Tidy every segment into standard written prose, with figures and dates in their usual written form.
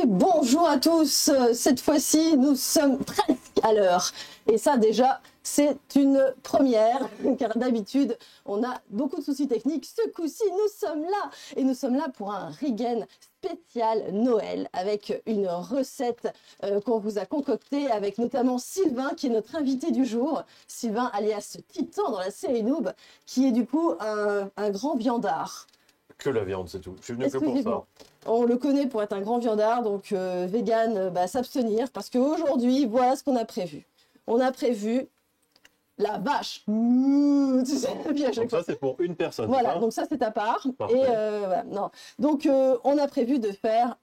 Et bonjour à tous, cette fois-ci nous sommes presque à l'heure et ça déjà c'est une première car d'habitude on a beaucoup de soucis techniques. Ce coup-ci nous sommes là et nous sommes là pour un Rigen spécial Noël avec une recette qu'on vous a concoctée avec notamment Sylvain qui est notre invité du jour. Sylvain alias Titan dans la série Noob qui est du coup un grand viandard. Que la viande, c'est tout. Je suis venu que pour ça. On le connaît pour être un grand viandard, donc vegan, s'abstenir, parce qu'aujourd'hui, voilà ce qu'on a prévu. On a prévu la vache. Tu sais, bien, donc ça, c'est pour une personne. Voilà, donc ça, c'est à part. Parfait. Et voilà, non. Donc, on a prévu de faire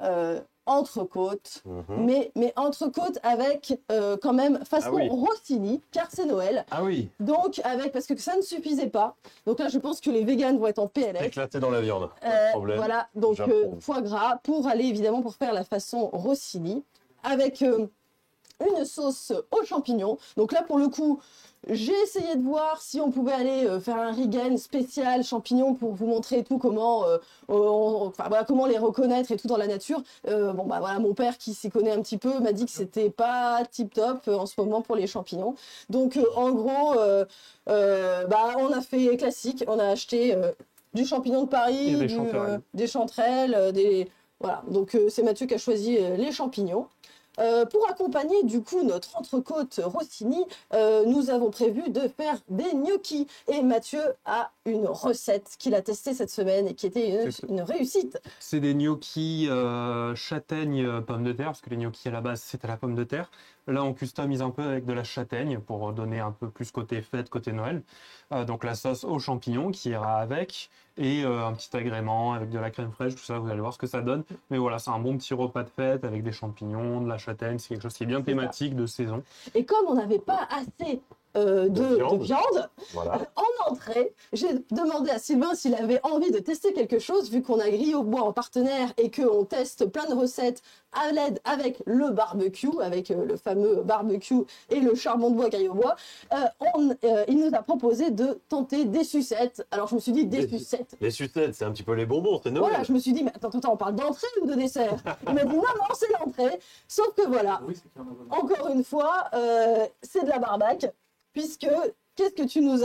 entrecôte, mais entrecôte avec quand même façon Rossini, car c'est Noël. Ah oui. Donc, parce que ça ne suffisait pas. Donc là, je pense que les véganes vont être en PLS. Éclaté dans la viande, pas de problème. Voilà, donc foie gras pour aller évidemment pour faire la façon Rossini avec une sauce aux champignons. Donc là, pour le coup, j'ai essayé de voir si on pouvait aller faire un Rigen spécial champignons pour vous montrer tout comment, comment les reconnaître et tout dans la nature. Voilà, mon père qui s'y connaît un petit peu m'a dit que c'était pas tip top en ce moment pour les champignons. Donc en gros, on a fait classique, on a acheté du champignon de Paris, des chanterelles, voilà. Donc c'est Mathieu qui a choisi les champignons. Pour accompagner du coup notre entrecôte Rossini, nous avons prévu de faire des gnocchis. Et Mathieu a une recette qu'il a testée cette semaine et qui était une réussite. C'est des gnocchis châtaigne pomme de terre, parce que les gnocchis à la base c'est à la pomme de terre. Là on customise un peu avec de la châtaigne pour donner un peu plus côté fête, côté Noël. Donc la sauce aux champignons qui ira avec et un petit agrément avec de la crème fraîche, tout ça, vous allez voir ce que ça donne. Mais voilà, c'est un bon petit repas de fête avec des champignons, de la châtaigne, c'est quelque chose qui est bien thématique de saison. Et comme on n'avait pas assez de viande. Voilà. En entrée, j'ai demandé à Sylvain s'il avait envie de tester quelque chose, vu qu'on a Grille au Bois en partenaire et qu'on teste plein de recettes à l'aide avec le barbecue, avec le fameux barbecue et le charbon de bois Grille au Bois. Il nous a proposé de tenter des sucettes. Alors je me suis dit, des sucettes. Les sucettes, c'est un petit peu les bonbons, c'est Noël. Voilà, je me suis dit, mais attends, on parle d'entrée ou de dessert? Il m'a dit, non, c'est l'entrée. Sauf que voilà, encore une fois, c'est de la barbaque. Puisque, qu'est-ce que tu nous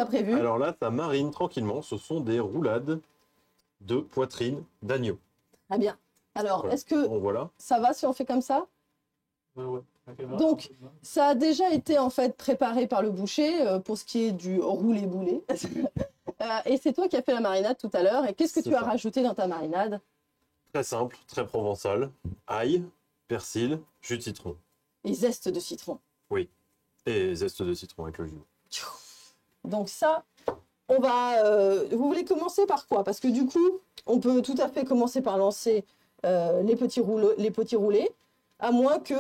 as prévu? Alors là, ça marine tranquillement. Ce sont des roulades de poitrine d'agneau. Ah bien. Alors, voilà. Est-ce que ça va si on fait comme ça? Ouais. Donc, ça a déjà été en fait préparé par le boucher pour ce qui est du roulé-boulé. Et c'est toi qui as fait la marinade tout à l'heure. Et qu'est-ce que tu as rajouté dans ta marinade? Très simple, très provençal. Ail, persil, jus de citron. Et zeste de citron. Oui. Et zeste de citron avec le jus. Donc ça, on va... vous voulez commencer par quoi? Parce que du coup, on peut tout à fait commencer par lancer les petits roulés, à moins que...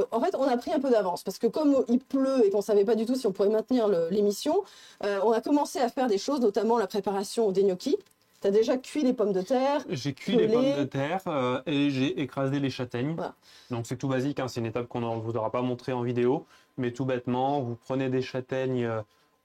en fait, on a pris un peu d'avance, parce que comme il pleut et qu'on ne savait pas du tout si on pourrait maintenir l'émission, on a commencé à faire des choses, notamment la préparation des gnocchis. Tu as déjà cuit les pommes de terre? J'ai cuit les pommes de terre et j'ai écrasé les châtaignes. Voilà. Donc c'est tout basique, hein, c'est une étape qu'on ne vous aura pas montré en vidéo. Mais tout bêtement, vous prenez des châtaignes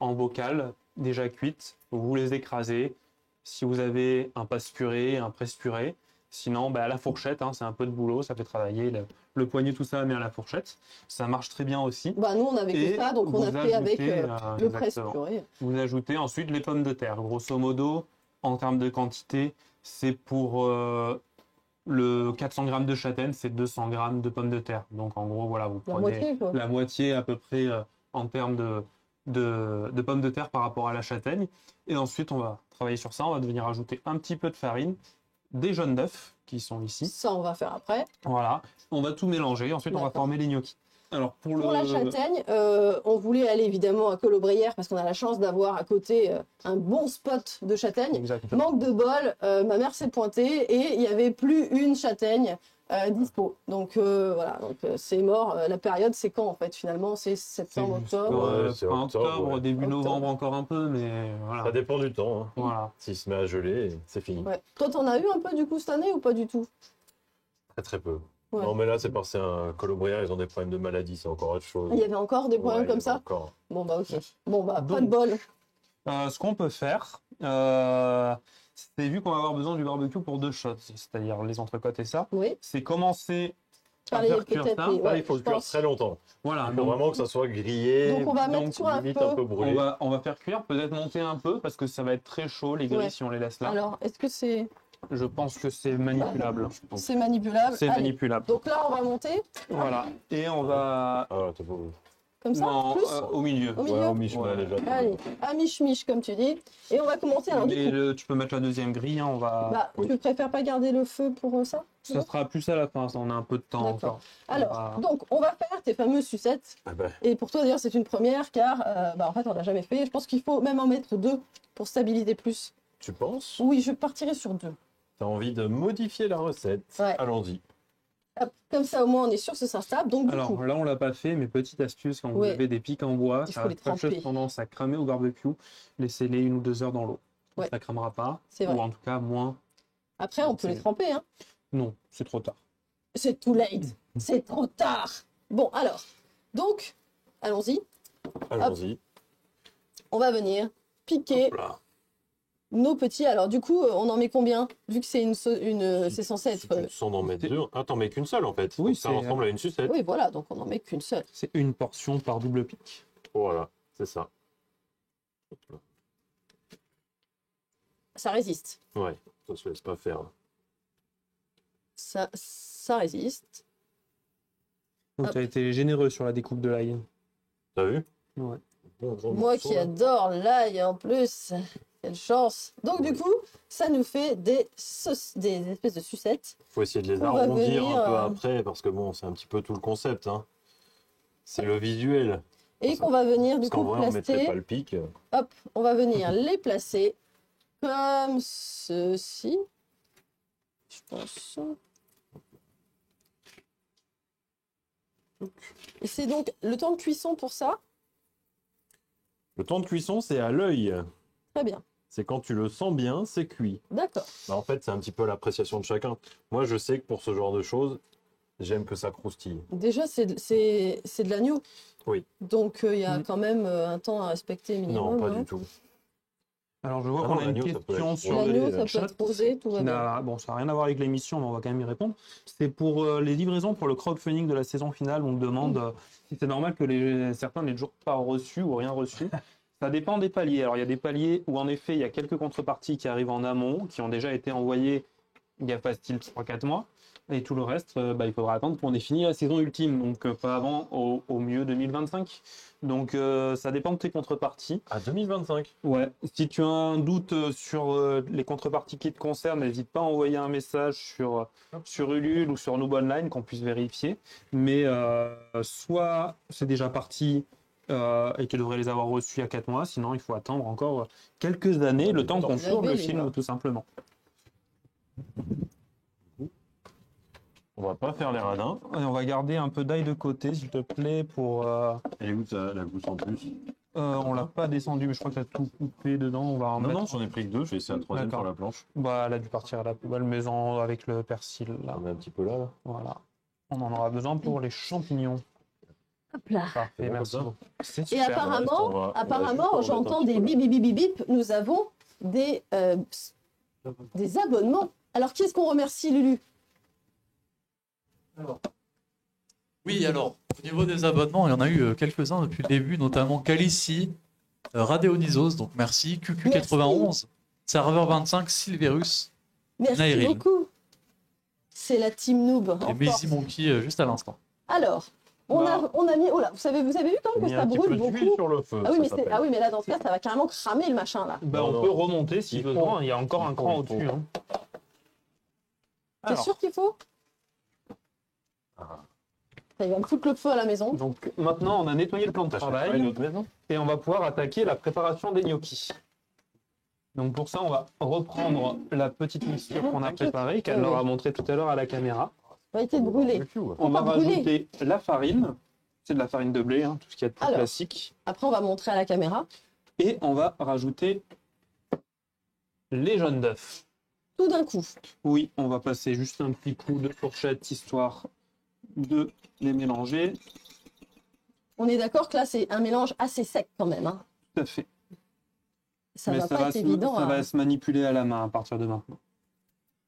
en bocal, déjà cuites, vous les écrasez. Si vous avez un passe-purée, un presse-purée, sinon à la fourchette, hein, c'est un peu de boulot, ça fait travailler le poignet, tout ça, mais à la fourchette. Ça marche très bien aussi. Nous, on avait fait ça, donc on a fait avec le presse-purée. Vous ajoutez ensuite les pommes de terre. Grosso modo, en termes de quantité, c'est pour... le 400 g de châtaigne, c'est 200 g de pommes de terre. Donc en gros, voilà, vous prenez la moitié à peu près en termes de pommes de terre par rapport à la châtaigne. Et ensuite, on va travailler sur ça. On va venir ajouter un petit peu de farine, des jaunes d'œufs qui sont ici. Ça, on va faire après. Voilà. On va tout mélanger. Ensuite, on va former les gnocchis. Alors pour la châtaigne, on voulait aller évidemment à Colobrières parce qu'on a la chance d'avoir à côté un bon spot de châtaigne. Exactement. Manque de bol, ma mère s'est pointée et il n'y avait plus une châtaigne dispo. Donc voilà, c'est mort. La période, c'est quand en fait finalement? C'est septembre, octobre? C'est octobre, début novembre encore un peu, mais voilà. Ça dépend du temps. Hein. Voilà. S'il se met à geler, c'est fini. Ouais. Toi, t'en as eu un peu du coup cette année ou pas du tout? Très peu. Ouais. Non, mais là, c'est parce que c'est un Colobrières, ils ont des problèmes de maladie, c'est encore autre chose. Il y avait encore des problèmes comme ça? Encore. Bon, ok. Bon, pas de bol. Ce qu'on peut faire, c'est vu qu'on va avoir besoin du barbecue pour 2 choses, c'est-à-dire les entrecôtes et ça. Oui. C'est commencer à Parler faire cuire peut-être, ça. mais ouais, il faut je cuire pense. très longtemps. Voilà, Il faut vraiment que ça soit grillé. Donc on va mettre sur un limite feu. un peu brûlé. on va faire cuire, peut-être monter un peu parce que ça va être très chaud les grilles Ouais. si on les laisse là. Alors, est-ce que c'est Je pense que c'est manipulable. manipulable? C'est Allez. manipulable. Donc là, on va monter Voilà. Et on va. Ah, t'as pas... comme ça, Non, plus au milieu. au milieu. Ouais, au Mich, Ouais. déjà. Allez, à mich comme tu dis. Et on va commencer. Alors du Mais coup, tu peux mettre la deuxième grille, hein, on va. bah, oui. tu préfères pas garder le feu pour ça? Ça sera plus à la fin, ça, on a un peu de temps D'accord. encore. Alors, On va- donc, on va faire tes fameuses sucettes. Ah bah, Et pour toi, d'ailleurs, c'est une première, car en fait, on l'a jamais fait. Je pense qu'il faut même en mettre 2 pour stabiliser plus. tu penses? Oui, je partirai sur 2. T'as envie de modifier la recette? Ouais. Allons-y. Hop, comme ça, au moins, on est sûr que ça stable. Donc, du Alors coup, là, on l'a pas fait, mais petite astuce, quand vous Ouais. avez des pics en bois, Il ça faut a les fâcheuse tremper. tendance à cramer au barbecue. Laissez-les 1 ou 2 heures dans l'eau. Ouais. Ça cramera pas. C'est vrai. Ou en tout cas, moins. après, on peut les tremper. Hein. Non, c'est trop tard. C'est too late. C'est trop tard. Bon, alors, donc, allons-y. Allons-y. On va venir piquer Hop là. nos petits. Alors, du coup, on en met combien? Vu que c'est c'est censé Si être. tu te sens d'en mettre 2. Ah, t'en mets qu'une seule en fait. Oui, Donc, ça c'est- ressemble à une sucette. Oui, voilà, donc on en met qu'une seule. C'est 1 portion par double pic. Voilà, c'est ça. Hop là. Ça résiste. Ouais, ça se laisse pas faire. Ça résiste. Donc, Hop. tu as été généreux sur la découpe de l'ail. T'as vu? Ouais. Bon, gros Moi morceau, qui là. adore l'ail en plus. Quelle chance. Donc, du coup, ça nous fait des espèces de sucettes. Faut essayer de les On va arrondir venir, un peu après parce que bon, c'est un petit peu tout le concept. Hein. C'est le visuel. Et qu'on va venir, du Parce qu'en coup, vrai, on mettrait placer. pas le pic. Hop, on va venir les placer comme ceci. Je pense. Et c'est donc le temps de cuisson pour ça. Le temps de cuisson, c'est à l'œil. Très bien. C'est quand tu le sens bien, c'est cuit. D'accord. Bah, en fait, c'est un petit peu l'appréciation de chacun. Moi, je sais que pour ce genre de choses, j'aime que ça croustille. Déjà, c'est de l'agneau. Oui. Donc, il y a quand même un temps à respecter minimum. Non, pas hein. du tout. Alors, je vois Ah qu'on non, a une l'agneau, ça peut question être sur rosé, L'agneau, le ça peut chat. être rosé, tout va Qui bien. bon, ça n'a rien à voir avec l'émission, mais on va quand même y répondre. C'est pour les livraisons pour le crowdfunding de la saison finale. On demande si c'est normal que certains n'aient toujours pas reçu ou rien reçu. Ça dépend des paliers. Alors, il y a des paliers où, en effet, il y a quelques contreparties qui arrivent en amont, qui ont déjà été envoyées il y a facile 3-4 mois. Et tout le reste, il faudra attendre pour définir la saison ultime. Donc, pas avant, au mieux 2025. Donc, ça dépend de tes contreparties. À 2025. Ouais, si tu as un doute sur les contreparties qui te concernent, n'hésite pas à envoyer un message sur Ulule ou sur Noob Online qu'on puisse vérifier. Mais soit c'est déjà parti et tu devrais les avoir reçus il y a 4 mois, sinon il faut attendre encore quelques années, le temps qu'on tourne le Laver les film mains. tout simplement. On va pas faire les radins. Et on va garder un peu d'ail de côté, s'il te plaît, pour... Et où ça, la gousse en plus? on l'a pas descendu, mais je crois que tu as tout coupé dedans. On va en Non, mettre... non, j'en ai pris que 2. Je vais essayer la troisième D'accord. sur la planche. Bah, elle a dû partir à la poubelle, mais avec le persil, là. On met un petit peu là. Voilà. On en aura besoin pour les champignons. Hop là. Parfait, C'est bon merci comme ça beaucoup. C'est Et super. apparemment, on va juste apparemment, remettre un j'entends petit des peu bip bip bip bip bip. Nous avons des abonnements. Alors, qui est-ce qu'on remercie, Lulu? Oui, alors, au niveau des abonnements, il y en a eu quelques-uns depuis le début, notamment Calici, Radéonisos, donc merci, QQ91, Serveur 25, Silverus, Merci Nairil. beaucoup. C'est la team noob. en et force. Maisy Monkey juste à l'instant. Alors, on a mis. Oh là, vous avez vu quand même que mis ça un petit brûle peu d'huile beaucoup. sur le feu. Ah oui, ça mais s'appelle. ah oui, mais là, dans ce cas, ça va carrément cramer le machin là. Bah, Non, on non. peut remonter si Il faut. besoin. Il y a encore un Il faut, cran il faut. au-dessus. Hein. T'es Alors, sûr qu'il faut? Ah. Ça, il va me foutre le feu à la maison. donc maintenant, on a nettoyé le plan de T'as cherché travail une autre maison? et on va pouvoir attaquer la préparation des gnocchis. Donc pour ça, on va reprendre la petite mixture qu'on a T'inquiète. préparée, qu'elle Ouais, leur ouais. a montré tout à l'heure à la caméra. Ça va éviter de brûler. On va pas brûler. rajouter la farine. C'est de la farine de blé, hein, tout ce qui est plus Alors. classique. Après, on va montrer à la caméra. Et on va rajouter les jaunes d'œufs. Tout d'un coup. Oui, on va passer juste un petit coup de fourchette histoire de les mélanger. On est d'accord que là, c'est un mélange assez sec quand même. Hein. Tout à fait. Ça Mais va pas être évident. ça à- va se manipuler à la main à partir de maintenant.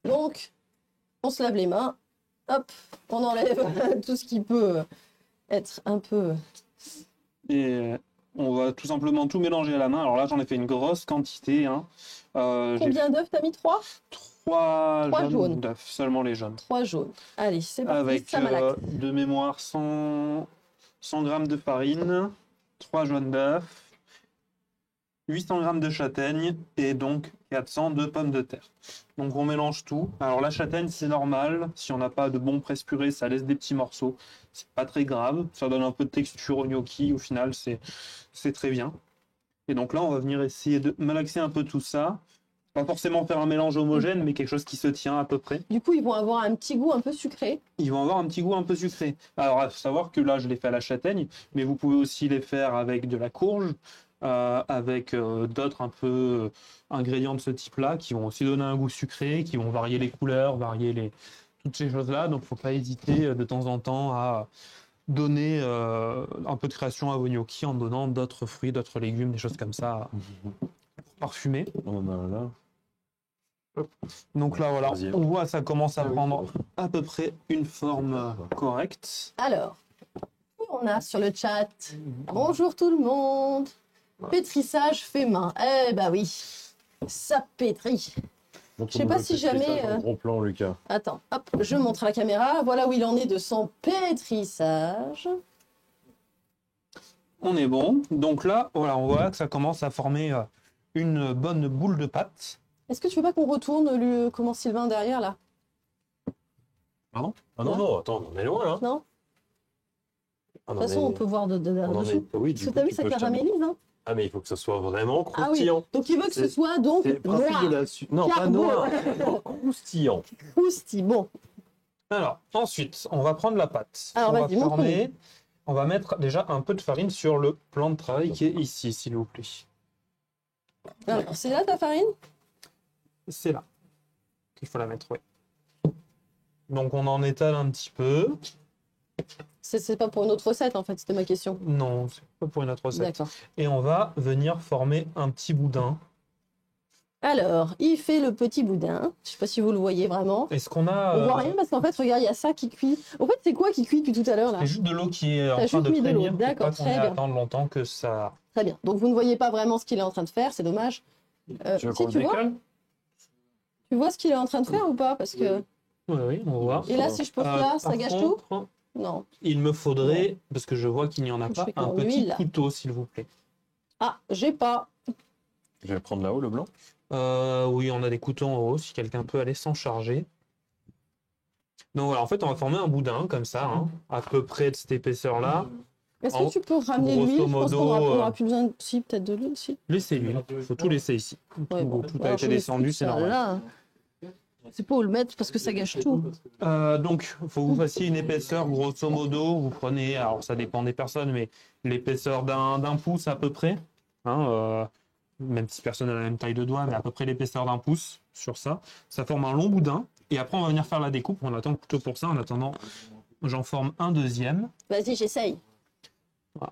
Donc, on se lave les mains. Hop, on enlève tout ce qui peut être un peu... Et on va tout simplement tout mélanger à la main. Alors là, j'en ai fait une grosse quantité. Hein. J'ai Combien d'œufs t'as mis? 3? 3 Trois jaunes. jaunes d'œufs, seulement les jaunes. 3 jaunes. Allez, c'est parti, Avec ça malaxe. de mémoire 100 g de farine, 3 jaunes d'œufs, 800 g de châtaigne et donc 400 de pommes de terre. Donc on mélange tout. Alors la châtaigne, c'est normal. Si on n'a pas de bon presse-purée, ça laisse des petits morceaux. C'est pas très grave. Ça donne un peu de texture au gnocchi. Au final, c'est très bien. Et donc là, on va venir essayer de malaxer un peu tout ça. Pas forcément faire un mélange homogène, mais quelque chose qui se tient à peu près. Du coup, ils vont avoir un petit goût un peu sucré. Ils vont avoir un petit goût un peu sucré. Alors, il faut savoir que là, je l'ai fait à la châtaigne, mais vous pouvez aussi les faire avec de la courge, avec d'autres un peu ingrédients de ce type-là, qui vont aussi donner un goût sucré, qui vont varier les couleurs, toutes ces choses-là. Donc, il ne faut pas hésiter de temps en temps à donner un peu de création à vos gnocchis en donnant d'autres fruits, d'autres légumes, des choses comme ça, pour parfumer. On en a là. Donc là, voilà, Troisième. on voit ça commence à prendre à peu près une forme correcte. Alors, on a sur le chat. Bonjour tout le monde. Pétrissage fait main. Eh bah oui, ça pétrit. Je sais pas si jamais, Gros plan, Lucas. Attends, hop, je montre à la caméra. Voilà où il en est de son pétrissage. On est bon. Donc là, voilà, on voit que ça commence à former une bonne boule de pâte. Est-ce que tu veux pas qu'on retourne comment Sylvain derrière là? Pardon? Ah non, non, attends, on est loin là. Non? Ah, De non, toute façon, mais on peut voir de on en dessous. est- Oui, Parce du que coup, t'as vu, tu ça peux caramélise, hein? Ah, mais il faut que ça soit vraiment Ah oui. croustillant. Donc il veut que ce C'est- soit donc C'est le principe noir. de la Non, pas Carbo. noir. Non, croustillant. Croustillant. Bon, Alors, ensuite, on va prendre la pâte. Alors, on va vas-y, montre-nous. former. On va mettre déjà un peu de farine sur le plan de travail qui est ici, s'il vous plaît. alors c'est là ta farine? C'est là qu'il faut la mettre, oui. Donc on en étale un petit peu. C'est pas pour une autre recette en fait, c'était ma question. Non, c'est pas pour une autre recette. D'accord. Et on va venir former un petit boudin. Alors, il fait le petit boudin. Je sais pas si vous le voyez vraiment. Est-ce qu'on a... On voit rien parce qu'en fait, regarde, il y a ça qui cuit. En fait, c'est quoi qui cuit depuis tout à l'heure là? c'est juste de l'eau qui est en T'as train juste de mis de l'eau, frémir. d'accord, Pour pas qu'on très ait à bien. attendre longtemps que ça... Très bien. Donc vous ne voyez pas vraiment ce qu'il est en train de faire, c'est dommage. Tu veux Si qu'on tu le vois, décolle? tu vois ce qu'il est en train de faire ou pas? Parce que Oui, oui, on voit. et là, si je pose là, ça Par gâche tout? contre, Non. il me faudrait, parce que je vois qu'il n'y en a Je pas, fais un comme petit l'huile. couteau, s'il vous plaît. Ah, j'ai pas. Je vais prendre là-haut le blanc. Oui, on a des couteaux en haut, si quelqu'un peut aller s'en charger. Donc voilà, en fait, on va former un boudin, comme ça, hein, à peu près de cette épaisseur-là. Est-ce En- que tu peux ramener grosso l'huile? Je pense qu'on aura, modo, on aura plus besoin, si peut-être de l'huile, si. Laissez l'huile, il faut tout laisser ici. Ouais, bon. Tout a Alors, été je laisse descendu, tout c'est ça normal. là. C'est pas où le mettre parce que ça gâche tout. Donc, il faut que vous fassiez une épaisseur, grosso modo, vous prenez, alors ça dépend des personnes, mais l'épaisseur d'un pouce à peu près, hein, même si personne n'a la même taille de doigt, mais à peu près l'épaisseur d'un pouce sur ça. Ça forme un long boudin, et après on va venir faire la découpe, on attend le couteau pour ça, en attendant, j'en forme un deuxième. Vas-y, j'essaye.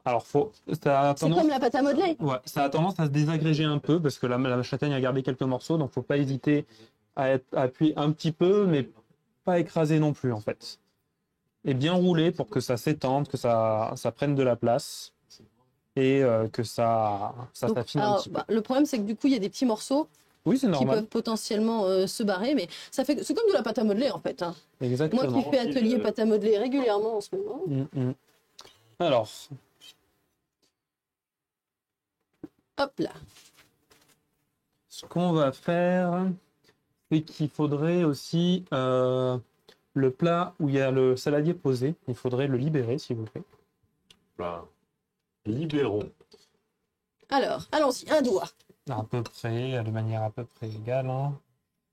Alors, ça a C'est tendance... comme la pâte à modeler. Ouais, ça a tendance à se désagréger un peu parce que la châtaigne a gardé quelques morceaux, donc faut pas hésiter à appuyer un petit peu, mais pas écraser non plus en fait. Et bien rouler pour que ça s'étende, que ça prenne de la place et que ça Donc, s'affine un alors, petit peu. bah, le problème, c'est que du coup, il y a des petits morceaux Oui, c'est qui normal. peuvent potentiellement se barrer, mais ça fait, c'est comme de la pâte à modeler en fait. Hein. Exactement. Moi qui fais atelier pâte à modeler régulièrement en ce moment. Alors, Hop là. ce qu'on va faire, c'est qu'il faudrait aussi le plat où il y a le saladier posé, il faudrait le libérer s'il vous plaît. Là. Libérons. Alors, allons-y, un doigt. À peu près, de manière à peu près égale. Hein.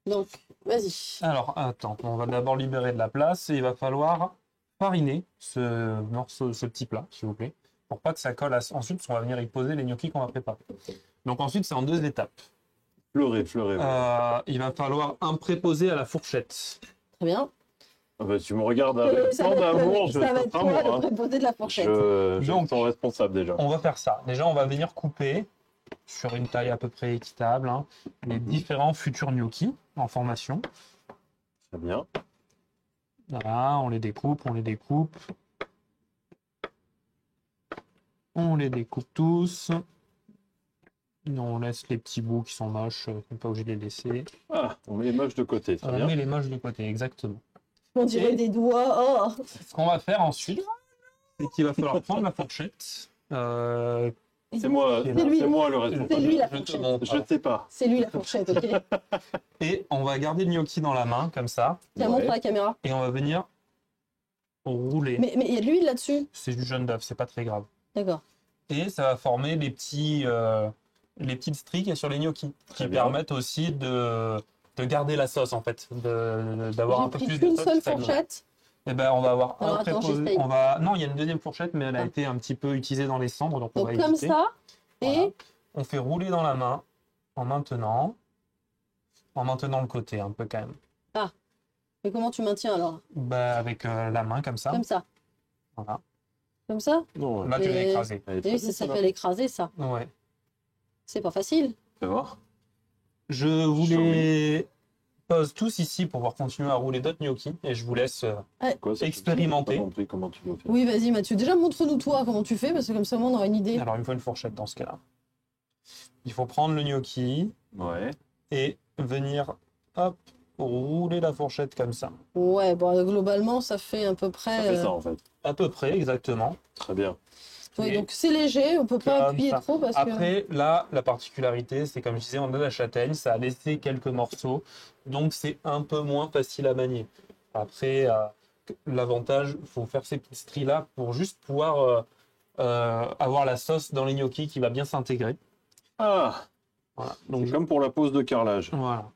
Donc, vas-y. Alors, attends, on va d'abord libérer de la place et il va falloir fariner ce morceau, ce petit plat, s'il vous plaît, pour pas que ça colle ensuite, on va venir y poser les gnocchis qu'on va préparer. Donc ensuite, c'est en 2 étapes. Fleurer, fleurer. Ouais. Il va falloir un préposé à la fourchette. Très bien. Ah bah, tu me regardes avec tant d'amour, je ça va être pas toi moi, le hein. préposé de la fourchette. Je Donc, suis ton responsable déjà. On va faire ça. Déjà, on va venir couper sur une taille à peu près équitable, hein, les différents futurs gnocchis en formation. Très bien. Voilà, on les découpe, on les découpe. On les découpe tous. On laisse les petits bouts qui sont moches, on n'est pas obligé de les laisser. Ah, on met les moches de côté, très On bien. met les moches de côté, exactement. On dirait des doigts. Oh. Ce qu'on va faire ensuite, c'est qu'il va falloir prendre la fourchette. C'est moi, C'est lui. c'est moi le responsable. C'est lui la Je te fourchette. montre. Je ne sais pas. C'est lui la fourchette, ok. Et on va garder le gnocchi dans la main, comme ça. Tiens, Ouais. montre à la caméra. Et on va venir rouler. Mais il y a de l'huile là-dessus. C'est du jaune d'œuf, c'est pas très grave. D'accord. Et ça va former les petites stries qu'il y a sur les gnocchis, Très qui bien. permettent aussi de garder la sauce, en fait, d'avoir un J'ai peu pris plus de qu'une sauce. seule qui s'ajoute. fourchette. Eh ben, on va avoir Alors, un attends, préposé. j'essaye. Non, il y a une deuxième fourchette, mais elle a Ah. été un petit peu utilisée dans les cendres, donc on va Donc comme éviter. ça. Et Voilà. On fait rouler dans la main en maintenant le côté un peu quand même. mais comment tu maintiens alors? Bah, avec la main comme ça. Comme ça. Voilà. Comme ça? Non, Là, tu l'as Mais- écrasé. elle est Et très oui, bien, ça celle-là. s'appelle écraser ça. Ouais. C'est pas facile. Fais voir. Je vous les pose tous ici pour pouvoir continuer à rouler d'autres gnocchis et je vous laisse. Quoi, ça, Expérimenter. j'ai pas compris comment tu veux faire. Oui, vas-y Mathieu. Déjà montre-nous toi comment tu fais parce que comme ça on aura une idée. Alors, il me faut une fourchette dans ce cas-là. Il faut prendre le gnocchi Ouais. et venir, hop, rouler la fourchette comme ça. Ouais, bon globalement ça fait à peu près. Ça fait ça en fait. À peu près, exactement. Très bien. Oui, Et donc c'est léger, on peut pas comme appuyer ça. trop parce que. Après, là, la particularité, c'est comme je disais, on a la châtaigne, ça a laissé quelques morceaux, donc c'est un peu moins facile à manier. Après, l'avantage, il faut faire ces petites stries-là pour juste pouvoir avoir la sauce dans les gnocchis qui va bien s'intégrer. Ah, Voilà. donc Donc, comme pour la pose de carrelage. voilà.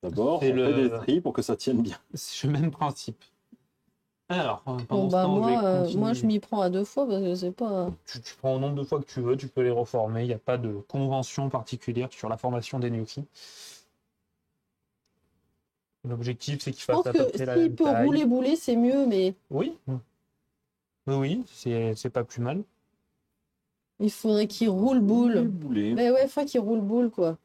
D'abord, on Et fait des stries pour que ça tienne bien. C'est le même principe. Alors, Bon pendant ce bah temps, je vais moi, continuer. moi je m'y prends à 2 fois parce que c'est pas. Tu prends au nombre de fois que tu veux, tu peux les reformer. Il n'y a pas de convention particulière sur la formation des gnocchis. L'objectif, c'est qu'ils Je fassent pense à peu que près la s'il même peut taille. rouler bouler c'est mieux, mais Oui. Oui, c'est pas plus mal. il faudrait qu'il roule boule. Boulet. Mais ouais, il faut qu'il roule boule quoi.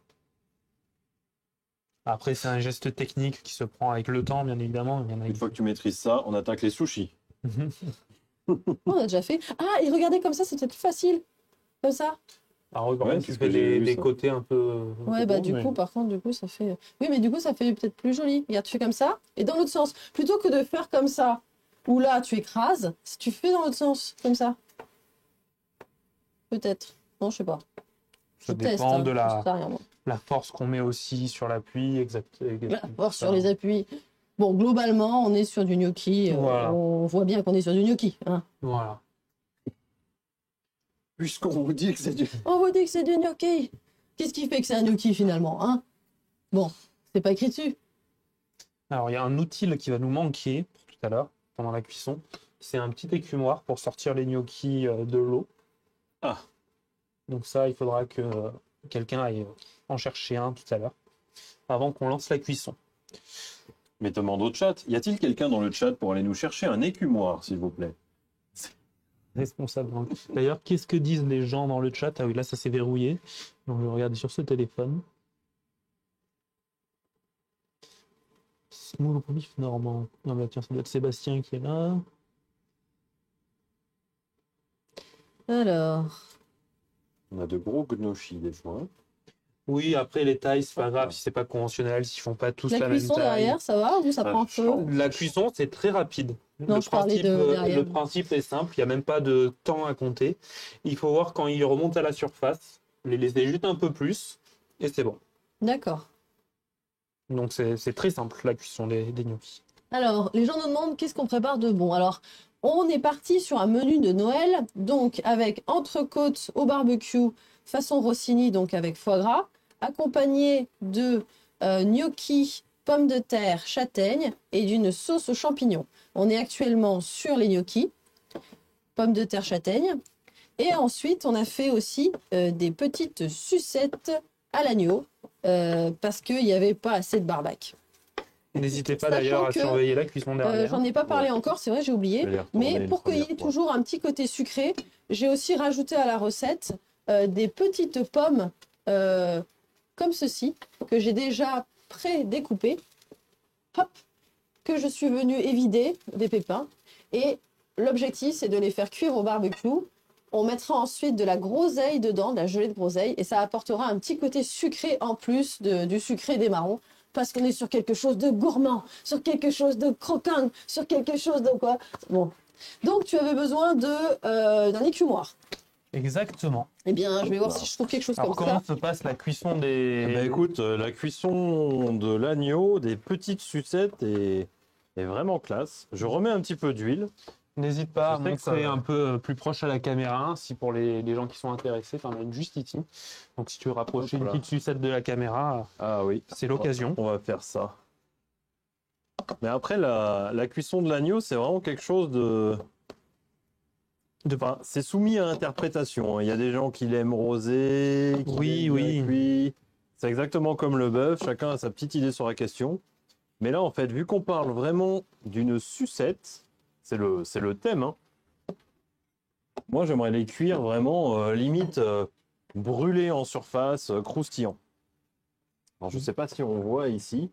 Après, c'est un geste technique qui se prend avec le temps, bien évidemment. Il y en a Une fois que tu maîtrises ça, on attaque les sushis. On a déjà fait. Ah, et regardez comme ça, c'est peut-être plus facile. Comme ça. Alors, oui, par Ouais, contre, c'est tu ce que fais j'ai vu, des ça. côtés un peu. Ouais, bah ronds, du mais- coup, par contre, du coup, ça fait. Oui, mais du coup, ça fait peut-être plus joli. Regarde, tu fais comme ça et dans l'autre sens. Plutôt que de faire comme ça, où là, tu écrases, si tu fais dans l'autre sens, comme ça. Peut-être. Non, je sais pas. Ça Je teste, dépend hein, de j'en sais rien, moi. la force qu'on met aussi sur l'appui. Voir sur les appuis. Bon, globalement, on est sur du gnocchi. Voilà. On voit bien qu'on est sur du gnocchi. Hein. Voilà. Puisqu'on vous dit que c'est du... On vous dit que c'est du gnocchi. Qu'est-ce qui fait que c'est un gnocchi finalement, hein? Bon, c'est pas écrit dessus. Alors, il y a un outil qui va nous manquer pour tout à l'heure, pendant la cuisson. C'est un petit écumoire pour sortir les gnocchis de l'eau. Ah. Donc ça, il faudra que quelqu'un aille en chercher un tout à l'heure, avant qu'on lance la cuisson. Mais demande au chat, y a-t-il quelqu'un dans le chat pour aller nous chercher un écumoire, s'il vous plaît? Responsable. D'ailleurs, qu'est-ce que disent les gens dans le chat? Ah oui, là, ça s'est verrouillé. Donc, je vais regarder sur ce téléphone. Small beef normand. Ah bah tiens, ça doit être Sébastien qui est là. Alors, On a de gros gnocchis des fois. Oui, après, les tailles, c'est pas grave si c'est pas conventionnel, s'ils font pas tous la la même cuisson taille. derrière, ça va ou ça Ah, prend un je peu? sens. La cuisson, c'est très rapide. Non, je parlais de derrière. le principe est simple, il n'y a même pas de temps à compter. Il faut voir quand ils remontent à la surface, les laisser juste un peu plus, et c'est bon. D'accord. Donc c'est très simple, la cuisson des gnocchis. Alors, les gens nous demandent qu'est-ce qu'on prépare de bon. Alors, on est parti sur un menu de Noël, donc avec entrecôte au barbecue façon Rossini, donc avec foie gras, accompagné de gnocchi, pommes de terre, châtaigne et d'une sauce aux champignons. On est actuellement sur les gnocchis, pommes de terre, châtaigne. Et ensuite, on a fait aussi des petites sucettes à l'agneau parce qu'il n'y avait pas assez de barbac. N'hésitez pas Sachant d'ailleurs à que, surveiller la cuisson derrière. J'en ai pas parlé encore, c'est vrai, j'ai oublié. Je vais les retourner Mais une pour qu'il y ait première fois. toujours un petit côté sucré, j'ai aussi rajouté à la recette des petites pommes comme ceci, que j'ai déjà pré-découpé, hop, que je suis venue évider des pépins. Et l'objectif, c'est de les faire cuire au barbecue. On mettra ensuite de la groseille dedans, de la gelée de groseille, et ça apportera un petit côté sucré en plus du sucré des marrons, parce qu'on est sur quelque chose de gourmand, sur quelque chose de croquant, sur quelque chose de quoi. Bon. Donc, tu avais besoin d'un écumoire. Exactement. Eh bien, je vais voir si je trouve quelque chose Alors, comme comment ça. se passe la cuisson des... Eh ben, écoute, la cuisson de l'agneau, des petites sucettes est vraiment classe. Je remets un petit peu d'huile. N'hésite pas à Je sais que montrer ça- un peu plus proche à la caméra, si pour les gens qui sont intéressés, tu en as une juste ici. Donc si tu veux rapprocher Hop là. une petite sucette de la caméra, Ah oui, c'est l'occasion. on va faire ça. Mais après, la cuisson de l'agneau, c'est vraiment quelque chose de... Enfin, c'est soumis à interprétation. Il y a des gens qui l'aiment rosé, qui Oui, l'aiment oui. cuit. C'est exactement comme le bœuf, chacun a sa petite idée sur la question. Mais là, en fait, vu qu'on parle vraiment d'une sucette, c'est le thème, hein. Moi, j'aimerais les cuire vraiment, limite, brûlés en surface, croustillants. Alors, je ne sais pas si on voit ici.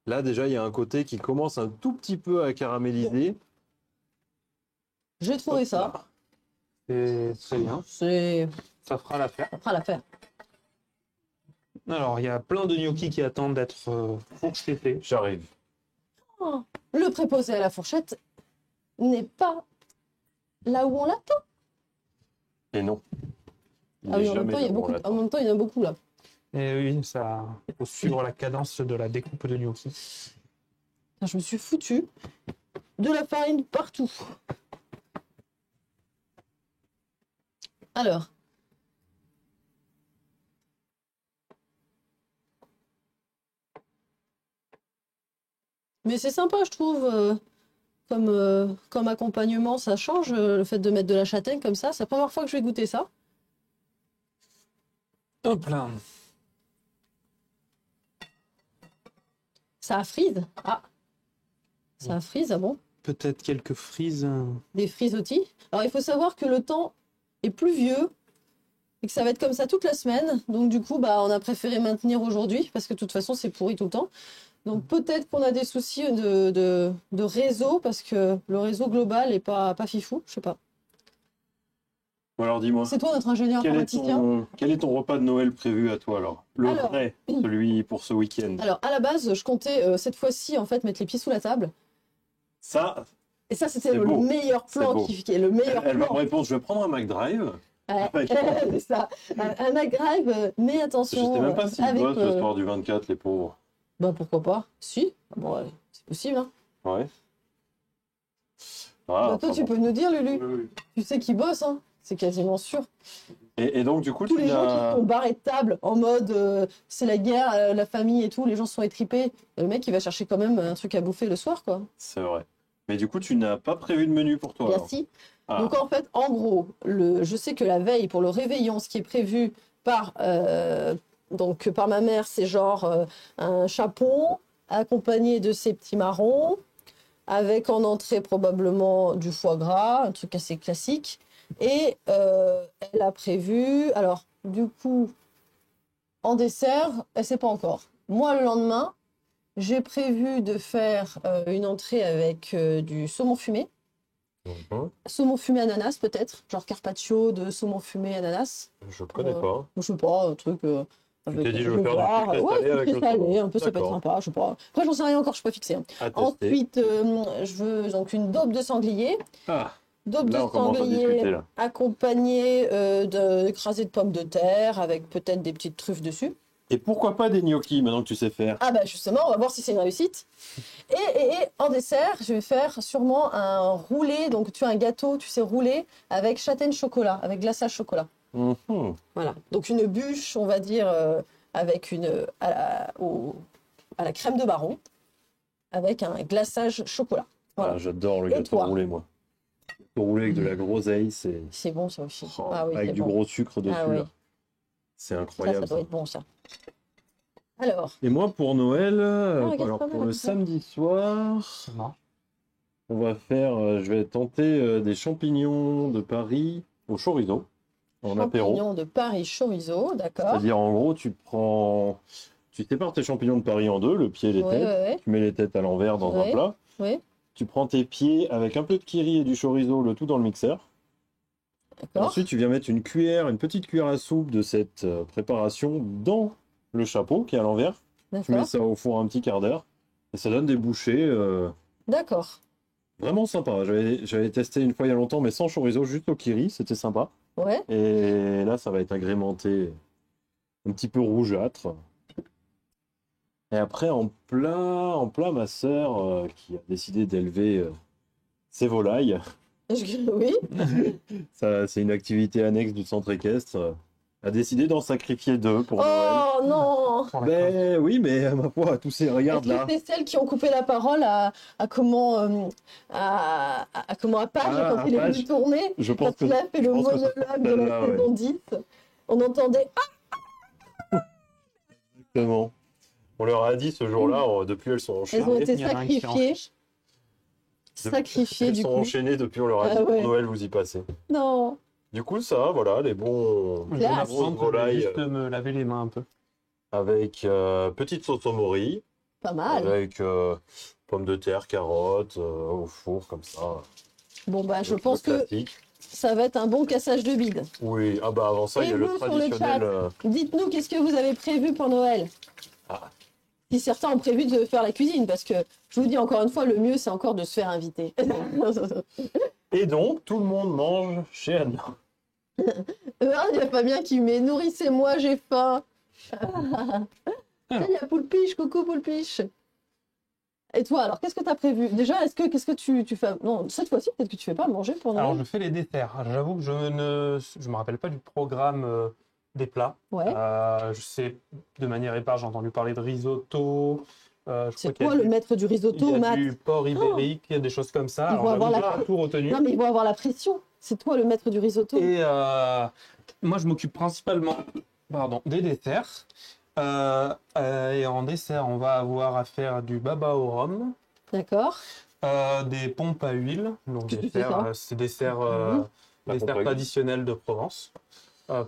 Là, déjà, il y a un côté qui commence un tout petit peu à caraméliser. J'ai trouvé Hop ça. là. C'est très bien. Ça fera l'affaire. Ça fera l'affaire. Alors, il y a plein de gnocchis qui attendent d'être fourchetés. J'arrive. Oh, le préposé à la fourchette n'est pas là où on l'attend. Et non. Ah oui, Il est en même jamais temps, il y a là où on beaucoup, l'attend. en même temps, il y en a beaucoup là. Et oui, ça faut suivre la cadence de la découpe de gnocchi. Putain, je me suis foutu de la farine partout. Alors. Mais c'est sympa, je trouve, comme accompagnement, ça change le fait de mettre de la châtaigne comme ça. C'est la première fois que je vais goûter ça. Hop là. Ça frise. Ah, ça frise, ah bon? Peut-être quelques frises. Des frisottis. Alors, il faut savoir que le temps est pluvieux et que ça va être comme ça toute la semaine. Donc, du coup, bah, on a préféré maintenir aujourd'hui parce que de toute façon, c'est pourri tout le temps. Donc, peut-être qu'on a des soucis de réseau parce que le réseau global est pas fifou. Je sais pas. Bon, alors dis-moi, C'est toi notre ingénieur informaticien? quel est ton repas de Noël prévu à toi alors? Le Alors. vrai, celui pour ce week-end. Alors, à la base, je comptais cette fois-ci en fait mettre les pieds sous la table. Ça, Et ça, c'était C'est le beau. meilleur C'est plan beau. qui est le meilleur elle va me plan. répondre, je vais prendre un McDrive. Ouais, Avec- c'est ça. Un McDrive, mais Je attention. sais même pas s'ils avec, bossent le soir du 24, les pauvres. Bah pourquoi pas? Si, bon, ouais, c'est possible. Hein. Ouais. Bah, Ah, toi, tu enfin peux nous dire, Lulu. bon. Tu sais qu'ils bossent, hein. C'est quasiment sûr. Et donc, du coup, Tous tu les gens qui n'as... sont barrés de table en mode c'est la guerre, la famille et tout, les gens sont étripés. Le mec, il va chercher quand même un truc à bouffer le soir, quoi. C'est vrai. Mais du coup, tu n'as pas prévu de menu pour toi Bien alors? si. Ah. Donc en fait, en gros, je sais que la veille pour le réveillon, ce qui est prévu par ma mère, c'est genre un chapon accompagné de ces petits marrons, avec en entrée probablement du foie gras, un truc assez classique. Et elle a prévu, alors du coup, en dessert, elle ne sait pas encore. Moi, le lendemain, j'ai prévu de faire une entrée avec du saumon fumé. Mhm. Saumon fumé ananas peut-être, genre carpaccio de saumon fumé ananas. Je connais pas. Je sais pas, un truc. Tu t'es dit, je veux faire du sucré ouais, salé avec sucré le salé, saumon. un peu, ça peut être D'accord. sympa, je sais pas. Après, j'en sais rien encore, je suis pas fixée. Hein. À tester. Ensuite, je veux donc une daube de sanglier. Ah, Daube là, de on commence à discuter, sanglier là. accompagnée d'écrasé de pommes de terre avec peut-être des petites truffes dessus. Et pourquoi pas des gnocchis, maintenant que tu sais faire? Ah bah justement, on va voir si c'est une réussite. Et en dessert, je vais faire sûrement un roulé, donc tu as un gâteau, tu sais, roulé avec châtaigne chocolat, avec glaçage chocolat. Mhm. Voilà, donc une bûche, on va dire, avec à la crème de baron, avec un glaçage chocolat. Voilà, Ah, j'adore le Et gâteau toi roulé, moi. Le gâteau roulé avec de la groseille, c'est... c'est bon ça aussi. Oh, Ah oui, avec c'est du bon. gros sucre dessus, Ah oui. là. C'est Ça incroyable. doit ça. être bon ça. Alors, Et moi, pour Noël, regarde, alors pas mal, pour le comme ça. samedi soir, Ça marche. on va faire, je vais tenter des champignons de Paris au chorizo. en apéro. Champignons de Paris chorizo, d'accord. C'est-à-dire, en gros, tu sépares tes champignons de Paris en deux, le pied et les Ouais, têtes. ouais, Tu mets les têtes à l'envers dans un Ouais. plat. ouais, Tu prends tes pieds avec un peu de kiri et du chorizo, le tout dans le mixeur. d'accord. Ensuite, tu viens mettre une petite cuillère à soupe de cette préparation dans le chapeau qui est à l'envers. Tu mets D'accord. ça au four un petit quart d'heure. Et ça donne des bouchées D'accord. vraiment sympas. J'avais testé une fois il y a longtemps, mais sans chorizo, juste au kiri. C'était sympa. Ouais. Et là, ça va être agrémenté un petit peu rougeâtre. Et après, en plat, ma sœur, qui a décidé d'élever ses volailles, Oui. ça, c'est une activité annexe du centre équestre, a décidé d'en sacrifier 2 pour Noël. Oh non! Pour la cause. Ben oui, mais ma foi, tous ces, regarde Est-ce là. que c'est celles qui ont coupé la parole à comment à Page Ah, quand il est Page. venu tourner, Je quand pense que il a fait le pense que c'est monologue de la celle-là, ouais. saison 10, on entendait Exactement. On leur a dit ce jour-là, depuis elles sont elles ont enchaînées. été il y en a un qui sacrifiées. enchaîne. Sacrifiées Elles du sont coup. enchaînées depuis, on leur a Ah dit pour ouais. Noël, vous y passez. Non. Du coup, ça, voilà, les bons Je vais Classe. m'apprendre, je vais volailles juste me laver les mains un peu. avec petite sauce au mori, Pas mal. avec pommes de terre, carottes, au four, comme ça. Bon bah je Le pense que classique. ça va être un bon cassage de bide. Oui, ah bah avant ça, Et il y a le vous, sur le traditionnel. chat Dites-nous qu'est-ce que vous avez prévu pour Noël. Ah. Si certains ont prévu de faire la cuisine, parce que je vous dis encore une fois, le mieux c'est encore de se faire inviter. Et donc, tout le monde mange chez Anna. Il y a Fabien qui met nourrissez-moi, j'ai faim. Il y a Poulpiche, coucou Poulpiche. Et toi, alors qu'est-ce que tu as prévu? Déjà, qu'est-ce que tu fais? Non, cette fois-ci, peut-être que tu fais pas à manger pour Noël. Alors, je fais les desserts. J'avoue que je me rappelle pas du programme des plats. Ouais. Je sais, de manière épars, j'ai entendu parler de risotto. Je crois C'est qu'il y a toi le du- maître du risotto, il y a Matt. du porc ibérique, il y a des choses comme ça. Ils Alors, vont j'avoue avoir que la- j'ai pas tout retenu. Non, mais ils vont avoir la pression. C'est toi le maître du risotto. Et moi, je m'occupe principalement des desserts. Et en dessert, on va avoir à faire du baba au rhum, D'accord. des pompes à huile. Donc, Qu'est-ce que c'est ça c'est des desserts, Mhm. La pompe à huile. traditionnels de Provence.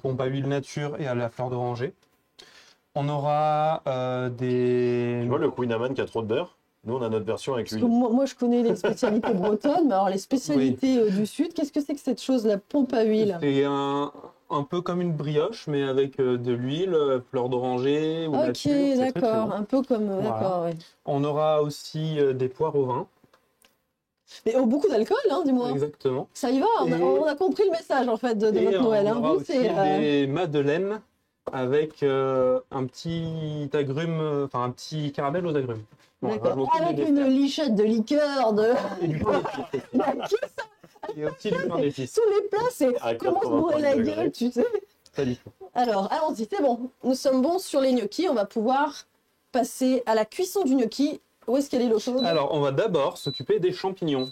Pompe à huile nature et à la fleur d'oranger. On aura des. Tu vois le Queen Amman qui a trop de beurre? Nous, on a notre version avec Parce que l'huile. moi, je connais les spécialités bretonnes, mais alors les spécialités du Sud, qu'est-ce que c'est que cette chose, la pompe à huile? C'est un peu comme une brioche, mais avec de l'huile, fleur d'oranger ou Ok, nature. C'est très, très d'accord. bon. Un peu comme. Voilà. D'accord, ouais. On aura aussi des poires au vin. Mais beaucoup d'alcool, hein, dis-moi. Exactement. Ça y va, Et- on a compris le message en fait de Et notre Noël. on Hein. aura Vous, aussi c'est. des madeleines avec un petit agrume, enfin un petit caramel aux agrumes. Voilà, je D'accord. m'occupe des Avec une desserts. lichette de liqueur, de. Et du pain d'épices. La cuisse, Et aussi du pain d'épices. sous les plats, c'est À comment se bourrer 85 la degrés. gueule, tu sais. Pas du tout. Alors, allons-y, c'est bon. Nous sommes bons sur les gnocchis. On va pouvoir passer à la cuisson du gnocchi. Où est-ce qu'elle est l'eau chaude? Alors, on va d'abord s'occuper des champignons.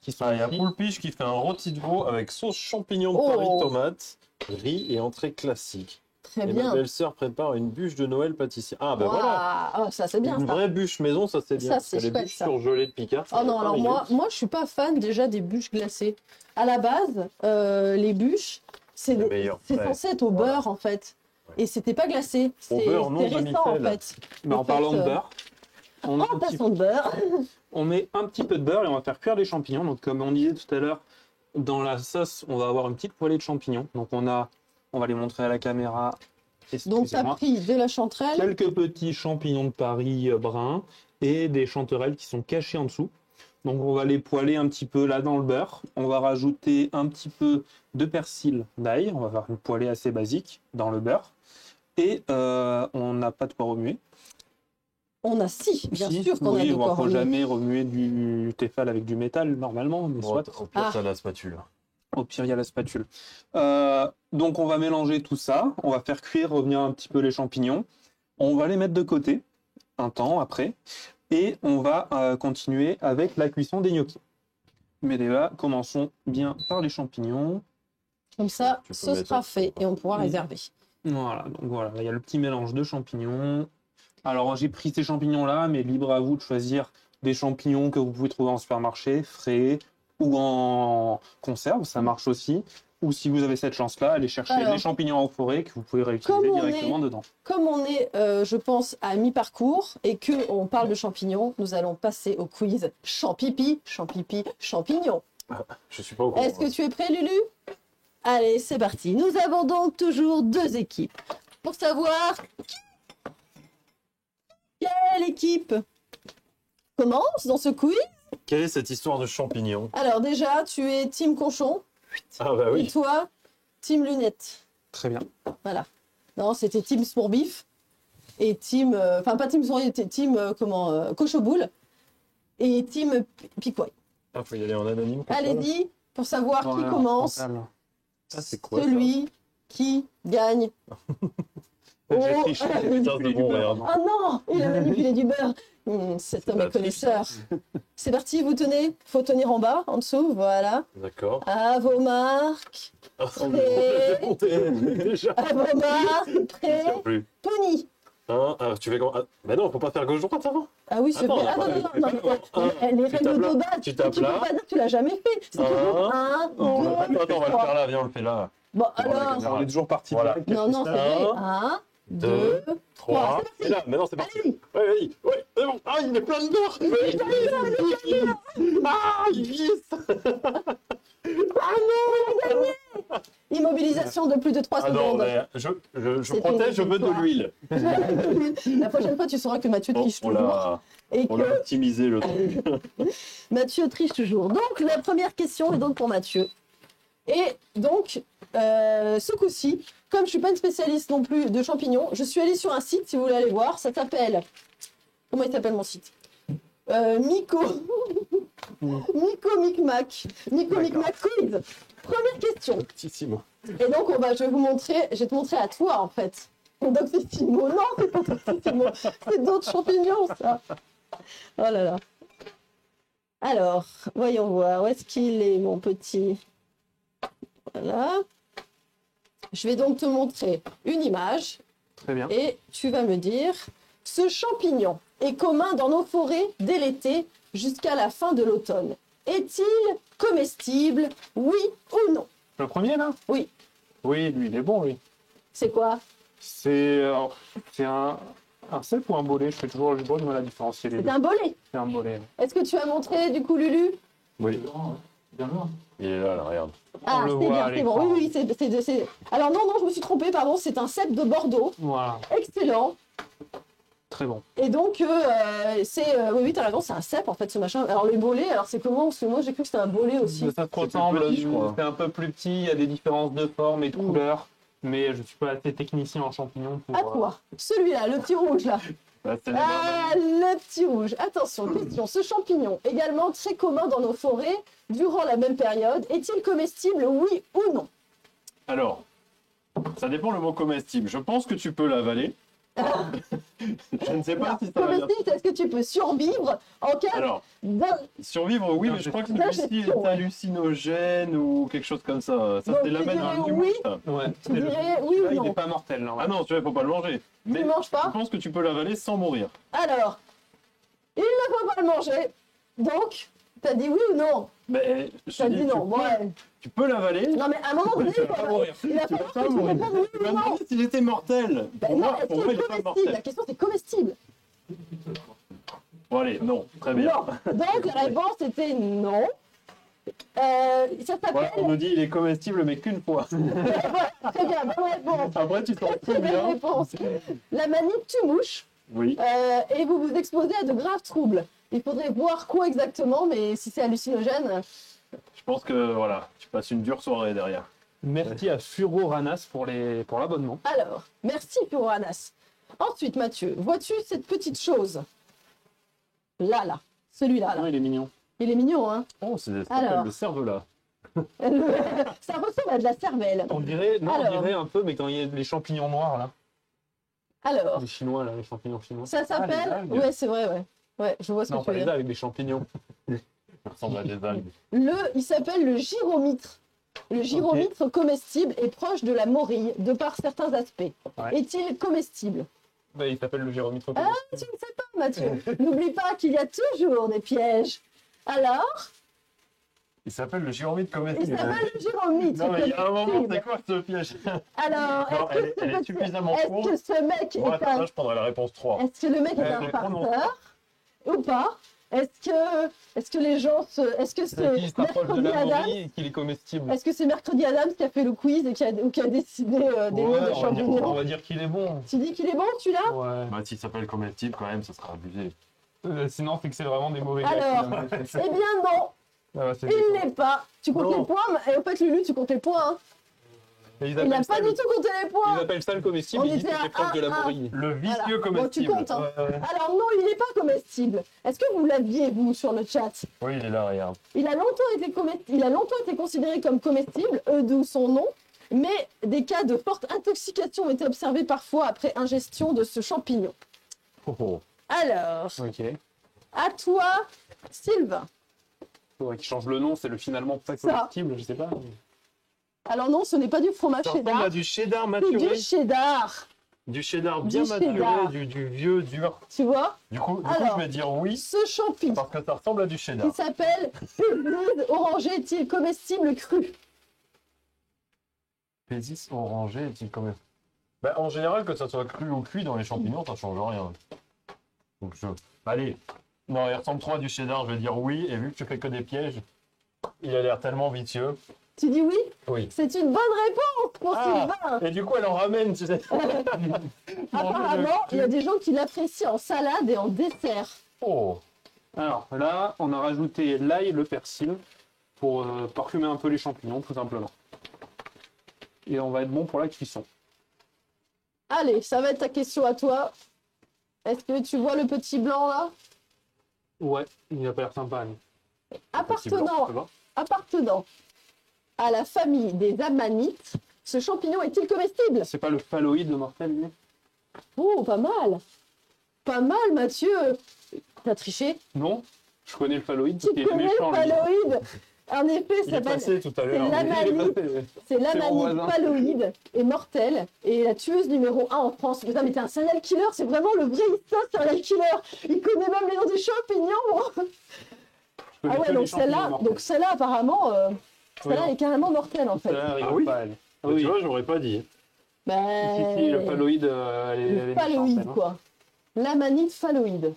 Qui sont Ah, il y a ici. Poulpiche qui fait un rôti de veau avec sauce champignon de Oh. Paris, tomate, riz et entrée classique. Très Et ma bien. belle-sœur prépare une bûche de Noël pâtissière. Ah, ben voilà! Waouh, oh, ça c'est bien Une ça. vraie bûche maison, ça c'est bien. Ça, parce c'est que les chouette, bûches ça. surgelées de Picard. Oh non, alors moi je suis pas fan déjà des bûches glacées. À la base, les bûches, C'est meilleur. c'est Ouais. censé être au Voilà. beurre en fait. Et c'était pas glacé. Au C'est beurre non récent en demi-sel. fait. Mais en En fait, parlant de beurre, on, a Oh, un petit- passons de beurre. on met un petit peu de beurre et on va faire cuire les champignons. Donc, comme on disait tout à l'heure, dans la sauce, on va avoir une petite poêlée de champignons. Donc, on va les montrer à la caméra. Donc tu as Excusez-moi. pris de la chanterelle. Quelques petits champignons de Paris bruns et des chanterelles qui sont cachés en dessous. Donc on va les poêler un petit peu là dans le beurre. On va rajouter un petit peu de persil d'ail. On va faire une poêlée assez basique dans le beurre. Et on n'a pas de quoi remuer. On a si, bien Si, sûr qu'on a oui, de bon, quoi faut remuer. jamais remuer du Tefal avec du métal normalement, mais Bon, soit. au pire, Ah. t'as la spatule. Au pire, il y a la spatule. Donc, on va mélanger tout ça. On va faire cuire, revenir un petit peu les champignons. On va les mettre de côté un temps après. Et on va continuer avec la cuisson des gnocchis. Mais déjà, commençons bien par les champignons. Comme ça, Tu peux ce mettre sera un- fait et on pourra Oui. réserver. Voilà, donc voilà, il y a le petit mélange de champignons. Alors, j'ai pris ces champignons-là, mais libre à vous de choisir des champignons que vous pouvez trouver en supermarché, frais ou en conserve, ça marche aussi. ou si vous avez cette chance-là, allez chercher Alors, les champignons en forêt que vous pouvez réutiliser directement dedans. Comme on est, je pense, à mi-parcours et qu'on parle de champignons, nous allons passer au quiz champipi, champipi, champignon. Je suis pas au courant. Est-ce que tu es prêt, Lulu? Allez, c'est parti. Nous avons donc toujours 2 équipes. Pour savoir quelle équipe commence dans ce quiz. Quelle est cette histoire de champignons? Alors déjà, tu es team cochon Ah bah et oui. toi, team lunette. Très bien. Voilà. Non, c'était team Smourbif et team... Enfin, pas team Smourbif, team Cochoboule et team Piquoy. Ah, faut y aller en anonyme comme ça, là. Allez-y, pour savoir qui Voilà, commence, frontal. Ah, c'est quoi celui qui gagne. J'ai Oh, triché, ah, j'ai putain, c'est bon, beurre. regarde. Ah non, il a manipulé du beurre. Cet homme pas est connaisseur. C'est parti, vous tenez. Faut tenir en bas, en dessous, voilà. D'accord. À vos marques. Ah, Prêt. Déjà. À vos marques. Prêt. Plus. Pony. Hein, ah, tu fais comment? Ah, mais non, faut pas faire gauche-droite avant. Ah oui, c'est Attends, vrai. on a Ah pas- non, non, non, un, mais les tu règles tapes de là, base, tu tu tapes peux là. pas dire que tu l'as jamais fait. C'est toujours un, Non, deux, attends, on va le trois. faire là, viens, on le fait là. Bon, la alors. caméra. On est toujours parti. Voilà. direct. Non, non, c'est vrai. Un, 1, 2, 3. c'est Et là, maintenant c'est parti. Allez-y. Ouais, vas-y. Ouais, c'est bon. Ah, il met plein de beurre. Ah, il glisse. Immobilisation de plus de 3 Ah non, secondes. mais je C'est protège, je une veux de victoire. l'huile. La prochaine fois, tu sauras que Mathieu Bon, triche on toujours. l'a Et on l'a que optimisé le truc. Mathieu triche toujours. Donc, la première question est donc pour Mathieu. Et donc, ce coup-ci, comme je ne suis pas une spécialiste non plus de champignons, je suis allée sur un site, si vous voulez aller voir. Ça s'appelle... Comment il s'appelle mon site Miko. Miko Micmac. Miko Micmac Quiz. Première question. Tissimo. Et donc, je vais vous montrer, je vais te montrer à toi, en fait. Doctissimo. Non, c'est pas Doctissimo. C'est d'autres champignons, ça. Oh là là. Alors, voyons voir. Où est-ce qu'il est, mon petit? Voilà. Je vais donc te montrer une image Très bien. et tu vas me dire, ce champignon est commun dans nos forêts dès l'été jusqu'à la fin de l'automne. Est-il comestible, oui ou non? Le premier là? Oui. Oui, lui, il est bon, lui. C'est quoi? C'est un cèpe ou un bolet? Je fais toujours le bon, à différencier les C'est deux. un bolet. C'est un bolet. Est-ce que tu as montré, du coup, Lulu? Oui, Bien loin. il est là, regarde. Ah, le c'est voit bien, à c'est bon. l'écran. Oui, oui, c'est... Alors non, non, je me suis trompée, pardon, c'est un cèpe de Bordeaux. Voilà. Excellent. Très bon. Et donc, oui, oui, t'as raison, c'est un cèpe, en fait, ce machin. Alors, les bolets, alors c'est comment? Parce que moi, j'ai cru que c'était un bolet aussi. Ça se plus ressemble, petit, je crois. c'est un peu plus petit, il y a des différences de forme et de couleur, mais je suis pas assez technicien en champignons pour... À toi. Celui-là, le petit rouge, là. Là, c'est la Ah, le petit rouge. Attention, question. Ce champignon, également très commun dans nos forêts, durant la même période, est-il comestible, oui ou non? Alors, ça dépend le mot comestible. Je pense que tu peux l'avaler. Je ne sais pas si ça va bien. Comestible, est-ce que tu peux survivre en cas Alors, d'un... survivre, oui, mais je crois que celui-ci gestion, est hallucinogène ou quelque chose comme ça. Ça, Donc, c'est la tu mettre dirais dans le oui. ça. Ouais. Tu dirais oui ou Là, il non? n'est pas mortel, là. Ah non, tu vois, faut pas le manger. Tu Mais ne manges je pas? pense que tu peux l'avaler sans mourir. Alors, il ne faut pas le manger. Donc, t'as dit oui ou non? Mais je T'as te dit dis, non. Ouais. tu peux l'avaler. Non, mais à un moment donné, Tu vas pas mourir. il va Tu vas falloir pas que tu mourir. répondes oui Tu ou vas me non. demander s'il était mortel. Ben Pour non, moi, est-ce pour qu'il moi, est il est pas comestible? mortel. La question, c'est comestible. Bon, allez, non, très bien. Non. Donc, la réponse était non. Ça s'appelle... Voilà, on nous dit il est comestible, mais qu'une fois. Très bien, bonne réponse. Après, tu t'en Très fous bonne bien. réponse. La manip tue mouche Oui. et vous vous exposez à de graves troubles. Il faudrait voir quoi exactement, mais si c'est hallucinogène... Je pense que voilà, tu passes une dure soirée derrière. Merci à Furo Ranas pour l'abonnement. Alors, merci Pyroanas. Ensuite, Mathieu, vois-tu cette petite chose? Là, là. Celui-là, là. Ah, il est mignon. Il est mignon, hein? Oh, c'est ça Alors. s'appelle le cervelas. Ça ressemble à de la cervelle. On dirait, non, on Alors. dirait un peu, mais quand il y a les champignons noirs, là. Alors, Les chinois, là, les champignons chinois. ça les s'appelle... algues. Ouais, c'est vrai, ouais. Ouais, je vois ce Non, que tu pas veux les dire. algues, les champignons. Ça ressemble à des algues. Il s'appelle le gyromitre. Le gyromitre comestible est proche de la morille, de par certains aspects. Ouais. Est-il comestible? Bah, il s'appelle le gyromitre. Ah, tu ne sais pas, Mathieu. N'oublie pas qu'il y a toujours des pièges. Alors, Il s'appelle le gyromite Il comestible. s'appelle le gyromite. Non, mais il y a un moment, comestible. c'est quoi ce piège? Alors, Non, elle est suffisamment courte. est-ce que ce mec Moi, est un... je prendrais la réponse 3. Est-ce que le mec est un mais prononce. farceur ou pas? Est-ce que les gens se... Est-ce que c'est Qui se rapproche de Mercredi la Adams? morille et qu'il est comestible. Est-ce que c'est Mercredi Adams qui a fait le quiz et qui a décidé des noms de On champignons? va dire qu'il est bon. Tu dis qu'il est bon, celui-là? Ouais. Bah, s'il s'appelle comestible, quand même, ça sera abusé. Sinon, c'est que c'est vraiment des mauvais gars. Alors, eh bien non, Ah, c'est il n'est pas. Tu comptes Non. les points, et en fait, Lulu, tu comptes les points. Hein. Ils Il n'a appellent pas ça du le- tout compté les Ils points. appellent ça le comestible, On ils disent était que à c'est proche de la 1-1. morille. Le vicieux Voilà. Bon, tu comestible. comptes, hein. Ouais. Alors non, il n'est pas comestible. Est-ce que vous l'aviez, vous, sur le chat? Oui, il est là, regarde. Il a longtemps été considéré comme comestible, d'où son nom, mais des cas de forte intoxication ont été observés parfois après ingestion de ce champignon. Oh, oh. Alors, Ok. à toi, Sylvain. Faudrait qu'ils changent le nom, c'est le finalement pas Ça. comestible, je sais pas. Alors non, ce n'est pas du fromage Ça ressemble cheddar, à du cheddar c'est maturé. du cheddar, Du cheddar bien Du maturé, cheddar. du vieux dur. tu vois? Du coup, Alors. je vais dire oui, Ce champignon parce que ça ressemble à du cheddar. qui s'appelle Pézise orangé est-il comestible cru? Pésis orangé est-il quand même. Bah, en général, que ça soit cru ou cuit dans les champignons, ça change rien. Donc allez, non, il ressemble trop à du cheddar, je vais dire oui, et vu que tu fais que des pièges, il a l'air tellement vicieux. Tu dis oui? Oui. C'est une bonne réponse pour Ah. Sylvain. Et du coup, elle en ramène, tu sais. Apparemment, il y a des gens qui l'apprécient en salade et en dessert. Oh, Alors là, on a rajouté l'ail, le persil, pour parfumer un peu les champignons, tout simplement. Et on va être bon pour la cuisson. Allez, ça va être ta question à toi. Est-ce que tu vois le petit blanc là? Ouais, il a pas l'air sympa, lui. Appartenant à la famille des amanites, ce champignon est-il comestible? C'est pas le phalloïde mortel, lui? Oh, pas mal. Pas mal, Mathieu. T'as triché? Non, je connais le phalloïde Tu parce qu'il est connais le méchant, lui. phalloïde? En effet, il ça est s'appelle... passé tout à C'est l'heure. l'amanite. C'est mon l'amanite voisin. phalloïde et mortelle et la tueuse numéro 1 en France. Putain, mais t'es un serial killer, c'est vraiment le vrai histoire serial killer. Il connaît même les noms des champignons. Je connais Ah ouais, que les donc champignons celle-là, mortels. apparemment, celle-là non. est carrément mortelle en fait. Celle-là, elle rigole Ah oui. pas, elle. Ah Tu oui, vois, j'aurais pas dit. si, le phalloïde, elle est le méchante, phalloïde, elle, hein. quoi. L'amanite phalloïde.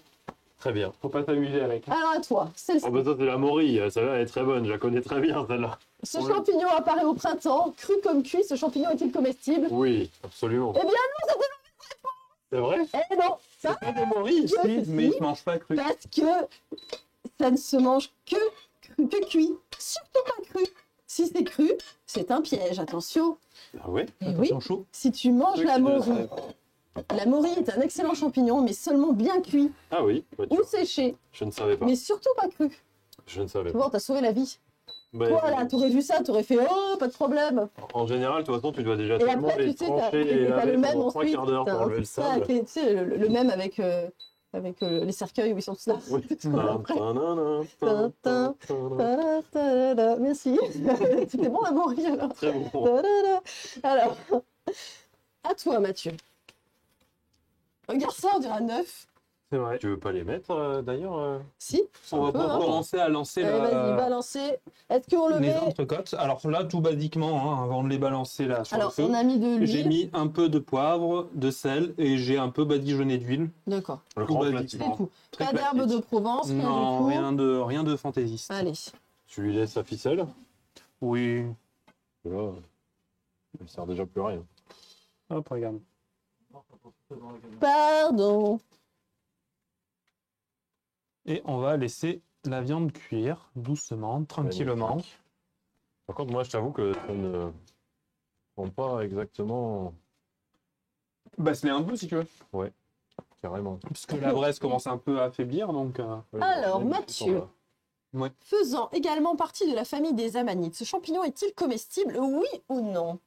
Très bien. Faut pas s'amuser avec. Alors à toi, celle-ci. Oh, bah ça, c'est la morille. Celle-là, elle est très bonne. Je la connais très bien, celle-là. Ce champignon apparaît au printemps, cru comme cuit, ce champignon est-il comestible? Oui, absolument. Eh bien non, c'était... C'est vrai? Eh non, ça, C'est des morilles. que Si, mais il si, se mange pas cru. parce que ça ne se mange que cuit, surtout pas cru. Si c'est cru, c'est un piège, attention. Ah ouais? Et oui, Attention chaud. si tu manges Ceux la qui le morille, savent. la morille est un excellent champignon, mais seulement bien cuit Ah oui, bah, tu ou vois, séché, je ne savais pas. mais surtout pas cru. Je ne savais Tu pas. vois, on t'a sauvé la vie. Bah, Toi, là, t'aurais vu ça, t'aurais fait « Oh, pas de problème !» en général, de toute façon, tu dois déjà Et tellement après, les tu sais, t'as trancher et t'as le laver même pendant 3 ensuite. quarts d'heure t'as pour enlever le ça, sable. tu sais, le même avec les cercueils où ils sont tous là. Oui. Après. Tin, tin, Tin, tin. Ta-da-da-da. Merci. C'était bon la morille alors. Très bon. Ta-da-da. Alors, à toi Mathieu. Regarde ça, on dirait un œuf. C'est vrai. Tu veux pas les mettre d'ailleurs Si. On va peut, hein. commencer à lancer Allez, vas-y, balancer. Est-ce qu'on le les met? entrecôtes. Alors là, tout basiquement, hein, avant de les balancer là sur Alors, le feu, on a mis de j'ai l'huile. mis un peu de poivre, de sel et j'ai un peu badigeonné d'huile. D'accord. Le Tout grand basique. classique. C'est tout. Très Pas d'herbe de classique. Provence, rien Non, du tout. rien de fantaisiste. Allez. Tu lui laisses sa ficelle. Oui. Là, elle sert déjà plus à rien. Hop, regarde. Pardon. Et on va laisser la viande cuire doucement, tranquillement. Magnifique. Par contre, moi, je t'avoue que ça ne prend pas exactement Basse-les un peu si tu veux. carrément. Puisque la braise commence un peu à affaiblir, donc... Oui, Alors, même Mathieu. sans Faisant également partie de la famille des amanites, ce champignon est-il comestible, oui ou non?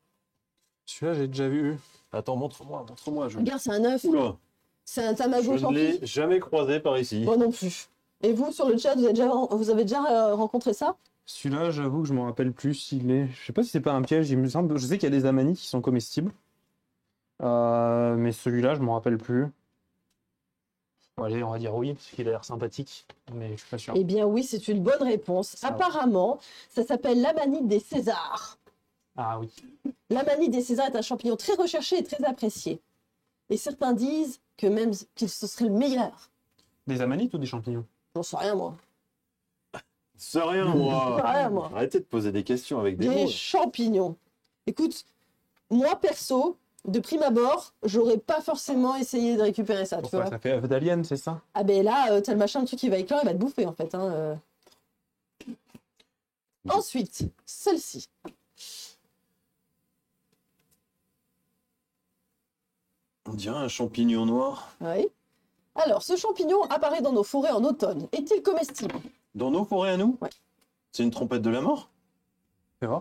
Celui-là, j'ai déjà vu. Attends, montre-moi, montre-moi. Regarde, c'est un œuf. Oula, C'est un je tamago ne champi. l'ai jamais croisé par ici. Moi non plus. Et vous, sur le chat, vous avez déjà rencontré ça? Celui-là, j'avoue que je me rappelle plus s'il est... Je sais pas si c'est pas un piège, il me semble. Je sais qu'il y a des amanites qui sont comestibles. Mais celui-là, je me rappelle plus. Bon, allez, on va dire oui, parce qu'il a l'air sympathique, mais je suis pas sûr. Eh bien oui, c'est une bonne réponse. Ça va. Apparemment, ça s'appelle l'amanite des Césars. Ah oui. L'amanite des Césars est un champignon très recherché et très apprécié. Et certains disent que même qu'il ce serait le meilleur. Des amanites ou des champignons? J'en sais rien, moi. C'est rien, J'en sais moi. rien, moi. Arrêtez de poser des questions avec des Des mots. champignons. Écoute, moi, perso, de prime abord, j'aurais pas forcément essayé de récupérer ça, tu Pourquoi vois. ça fait œuf d'alien, c'est ça? Ah ben là, t'as le machin, le truc qui va éclore, il va te bouffer, en fait. Hein. Ensuite, celle-ci. On dirait un champignon noir. Oui. Alors, ce champignon apparaît dans nos forêts en automne. Est-il comestible? Dans nos forêts à nous? Ouais. C'est une trompette de la mort? C'est vrai?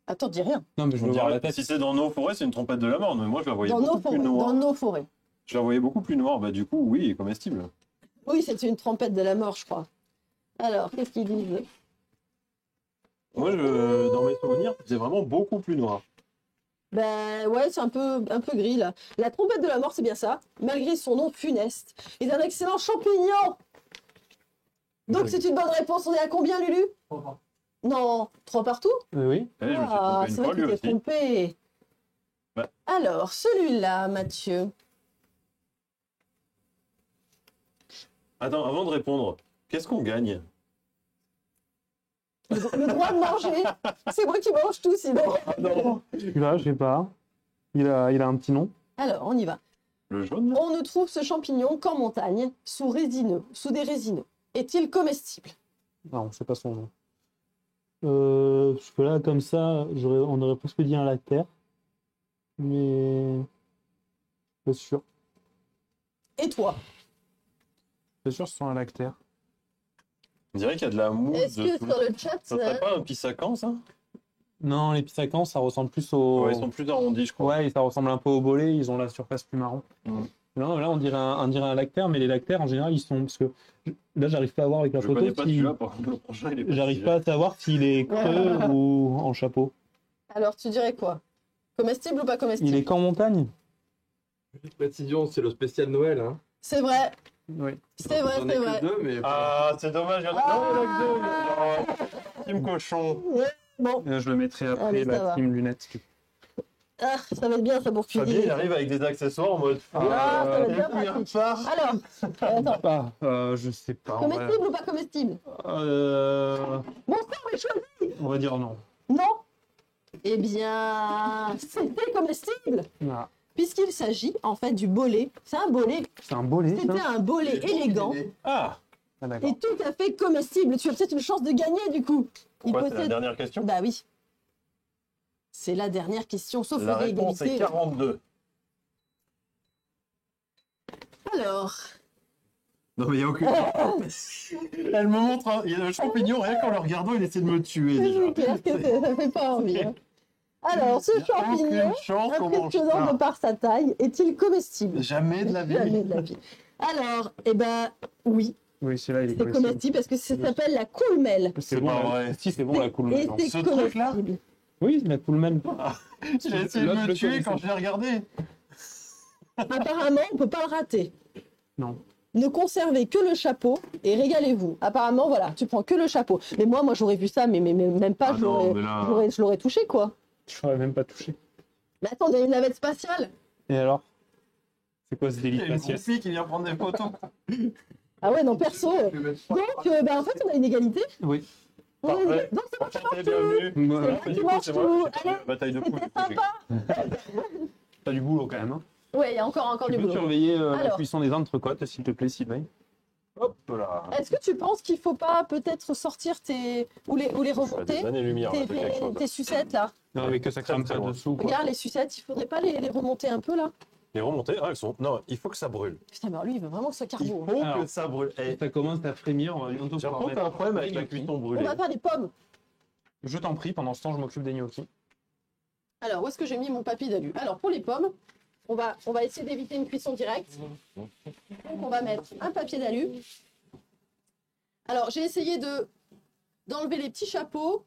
Attends, dis rien. Non, mais je veux voir la tête. Si c'est dans nos forêts, c'est une trompette de la mort. Mais moi, je la voyais Dans nos beaucoup plus forêts. noire. Dans nos forêts. Je la voyais beaucoup plus noire. Bah, du coup, oui, comestible. Oui, c'est une trompette de la mort, je crois. Alors, qu'est-ce qu'ils disent? Moi, dans mes souvenirs, c'est vraiment beaucoup plus noir. Ben ouais, c'est un peu gris là. La trompette de la mort, c'est bien ça, malgré son nom funeste, est un excellent champignon. Donc Oui. c'est une bonne réponse. On est à combien, Lulu? Non, 3 partout? Oui. Eh, je me suis Ah, trompé une c'est vrai fois, que lui tu t'es aussi. trompé. Ouais. Alors, celui-là, Mathieu. Attends, avant de répondre, qu'est-ce qu'on gagne? Le droit de manger. C'est moi qui mange tout, sinon. Non. Celui-là, je sais pas. Il a un petit nom. Alors, on y va. Le jaune, là? On ne trouve ce champignon qu'en montagne, sous des résineux. Est-il comestible? Non, c'est pas son nom. Parce que là, comme ça, on aurait presque dit un lactaire. Mais. Pas sûr. Et toi? Pas sûr que ce soit un lactaire. On dirait qu'il y a de la mousse Est-ce que dessous. sur le chat, Ça serait pas un pissacan, ça? Non, les pisacans, ça ressemble plus au. Ouais, ils sont plus arrondis, je crois. Ouais, et ça ressemble un peu au bolet, ils ont la surface plus marron. Mm. Non, là, on dirait un lactaire, mais les lactaires, en général, ils sont. Parce que là, j'arrive pas à voir avec la Je photo. connais pas si- celui-là, par contre, le prochain, il est pas J'arrive si pas à savoir s'il est creux Ouais. ou en chapeau. alors tu dirais quoi? Comestible ou pas comestible? Il est qu'en montagne? Petite précision, c'est le spécial Noël. Hein. C'est vrai, Oui. c'est vrai, J'en ai c'est que vrai. deux, mais Ah, c'est dommage, il y en a Ah. Team cochon. Bon, Je le mettrai Ah, après mais ça va. la team lunettes. ah, ça va être bien ça pour Fabien, cuisiner. il arrive avec des accessoires en mode. Ah, ça va être et bien puis il pratique. repart. Alors, attends, Je sais pas. On va, comestible ou pas comestible? Bon sang, mais choisis! on va dire non. Non? Eh bien, c'était comestible, Ah, puisqu'il s'agit en fait du bolet. C'est un bolet, c'est un bolet, ça? c'était un bolet élégant Ah, Ah, d'accord. et tout à fait comestible. Tu as peut-être une chance de gagner du coup. Il pourquoi c'est la possède... dernière question? Bah oui. C'est la dernière question, sauf La réponse est égalité. 42. Alors, Non, mais il n'y a aucune. Elle me montre, il y a le champignon, rien qu'en le regardant, il essaie de me tuer déjà. c'est clair que ça fait pas envie. Hein. Alors, ce Il y a champignon, aucune chance qu'on mange impressionnant ça. de par sa taille, est-il comestible? Jamais de la vie. Jamais de la vie. Alors, eh ben, oui, Oui, c'est là, il est c'est comestible. comestible parce que ça s'appelle la coulmelle. C'est bon, pas la- vrai. Si, c'est bon, la cool. Et non. c'est Ce truc-là comestible. Oui, la cool même. Il a essayé de me tuer quand je l'ai regardé. Apparemment, on peut pas le rater. Non. Ne conservez que le chapeau et régalez-vous. Apparemment, voilà, tu prends que le chapeau. Mais moi j'aurais vu ça, mais même pas, Ah non, mais là- je l'aurais touché, quoi. Je n'aurais même pas touché. Mais attends, il y a une navette spatiale. Et alors? C'est quoi ce Il délit y a une faciès? groupie qui vient prendre des photos. Ah ouais, non, perso. Donc, bah, en fait, on a une égalité. Oui. On a une Parfait. égalité. Donc, c'est moi qui mange Enchanté, tout. bienvenue. Voilà. moi qui Du coup, mange c'est tout. moi. J'ai Allez, fait Bataille de poule. c'était sympa. T'as du boulot quand même. Hein. Ouais, il y a encore Tu du peux boulot. surveiller la Alors. cuisson des entrecôtes, s'il te plaît, Sylvain. Hop là. Est-ce que tu penses qu'il faut pas peut-être sortir ou les Je suis à des remonter années-lumière. là, de quelque chose. tes sucettes là? Non, mais que ça crame très pas loin. dessous. Quoi. Regarde les sucettes, il faudrait pas les remonter un peu là? Les remontées, ah, elles sont. Non, il faut que ça brûle. Putain, mais lui, il veut vraiment que ce soit Il carbo. faut Alors. que ça brûle. Eh, Ça commence à frémir, on va bientôt j'ai pouvoir l'impression que t'as un mettre problème avec des la gnocchis. cuisson On brûlée. va faire des pommes. Je t'en prie, pendant ce temps, je m'occupe des gnocchis. Alors, où est-ce que j'ai mis mon papier d'alu? Alors, pour les pommes, on va essayer d'éviter une cuisson directe. Donc, on va mettre un papier d'alu. Alors, j'ai essayé d'enlever les petits chapeaux.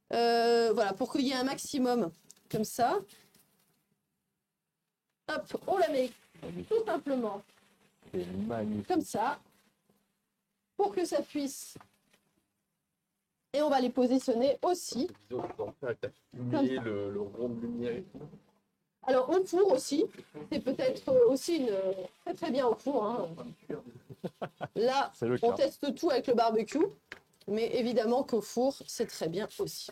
Voilà, pour qu'il y ait un maximum comme ça. Hop, on la met tout simplement C'est magnifique. comme ça, pour que ça puisse. Et on va les positionner aussi. Disons que t'en fais avec ta fumée, le rond de lumière et tout. Alors au four aussi, c'est peut-être aussi très très bien au four, hein. Là, C'est le on cas. teste tout avec le barbecue, mais évidemment qu'au four, c'est très bien aussi.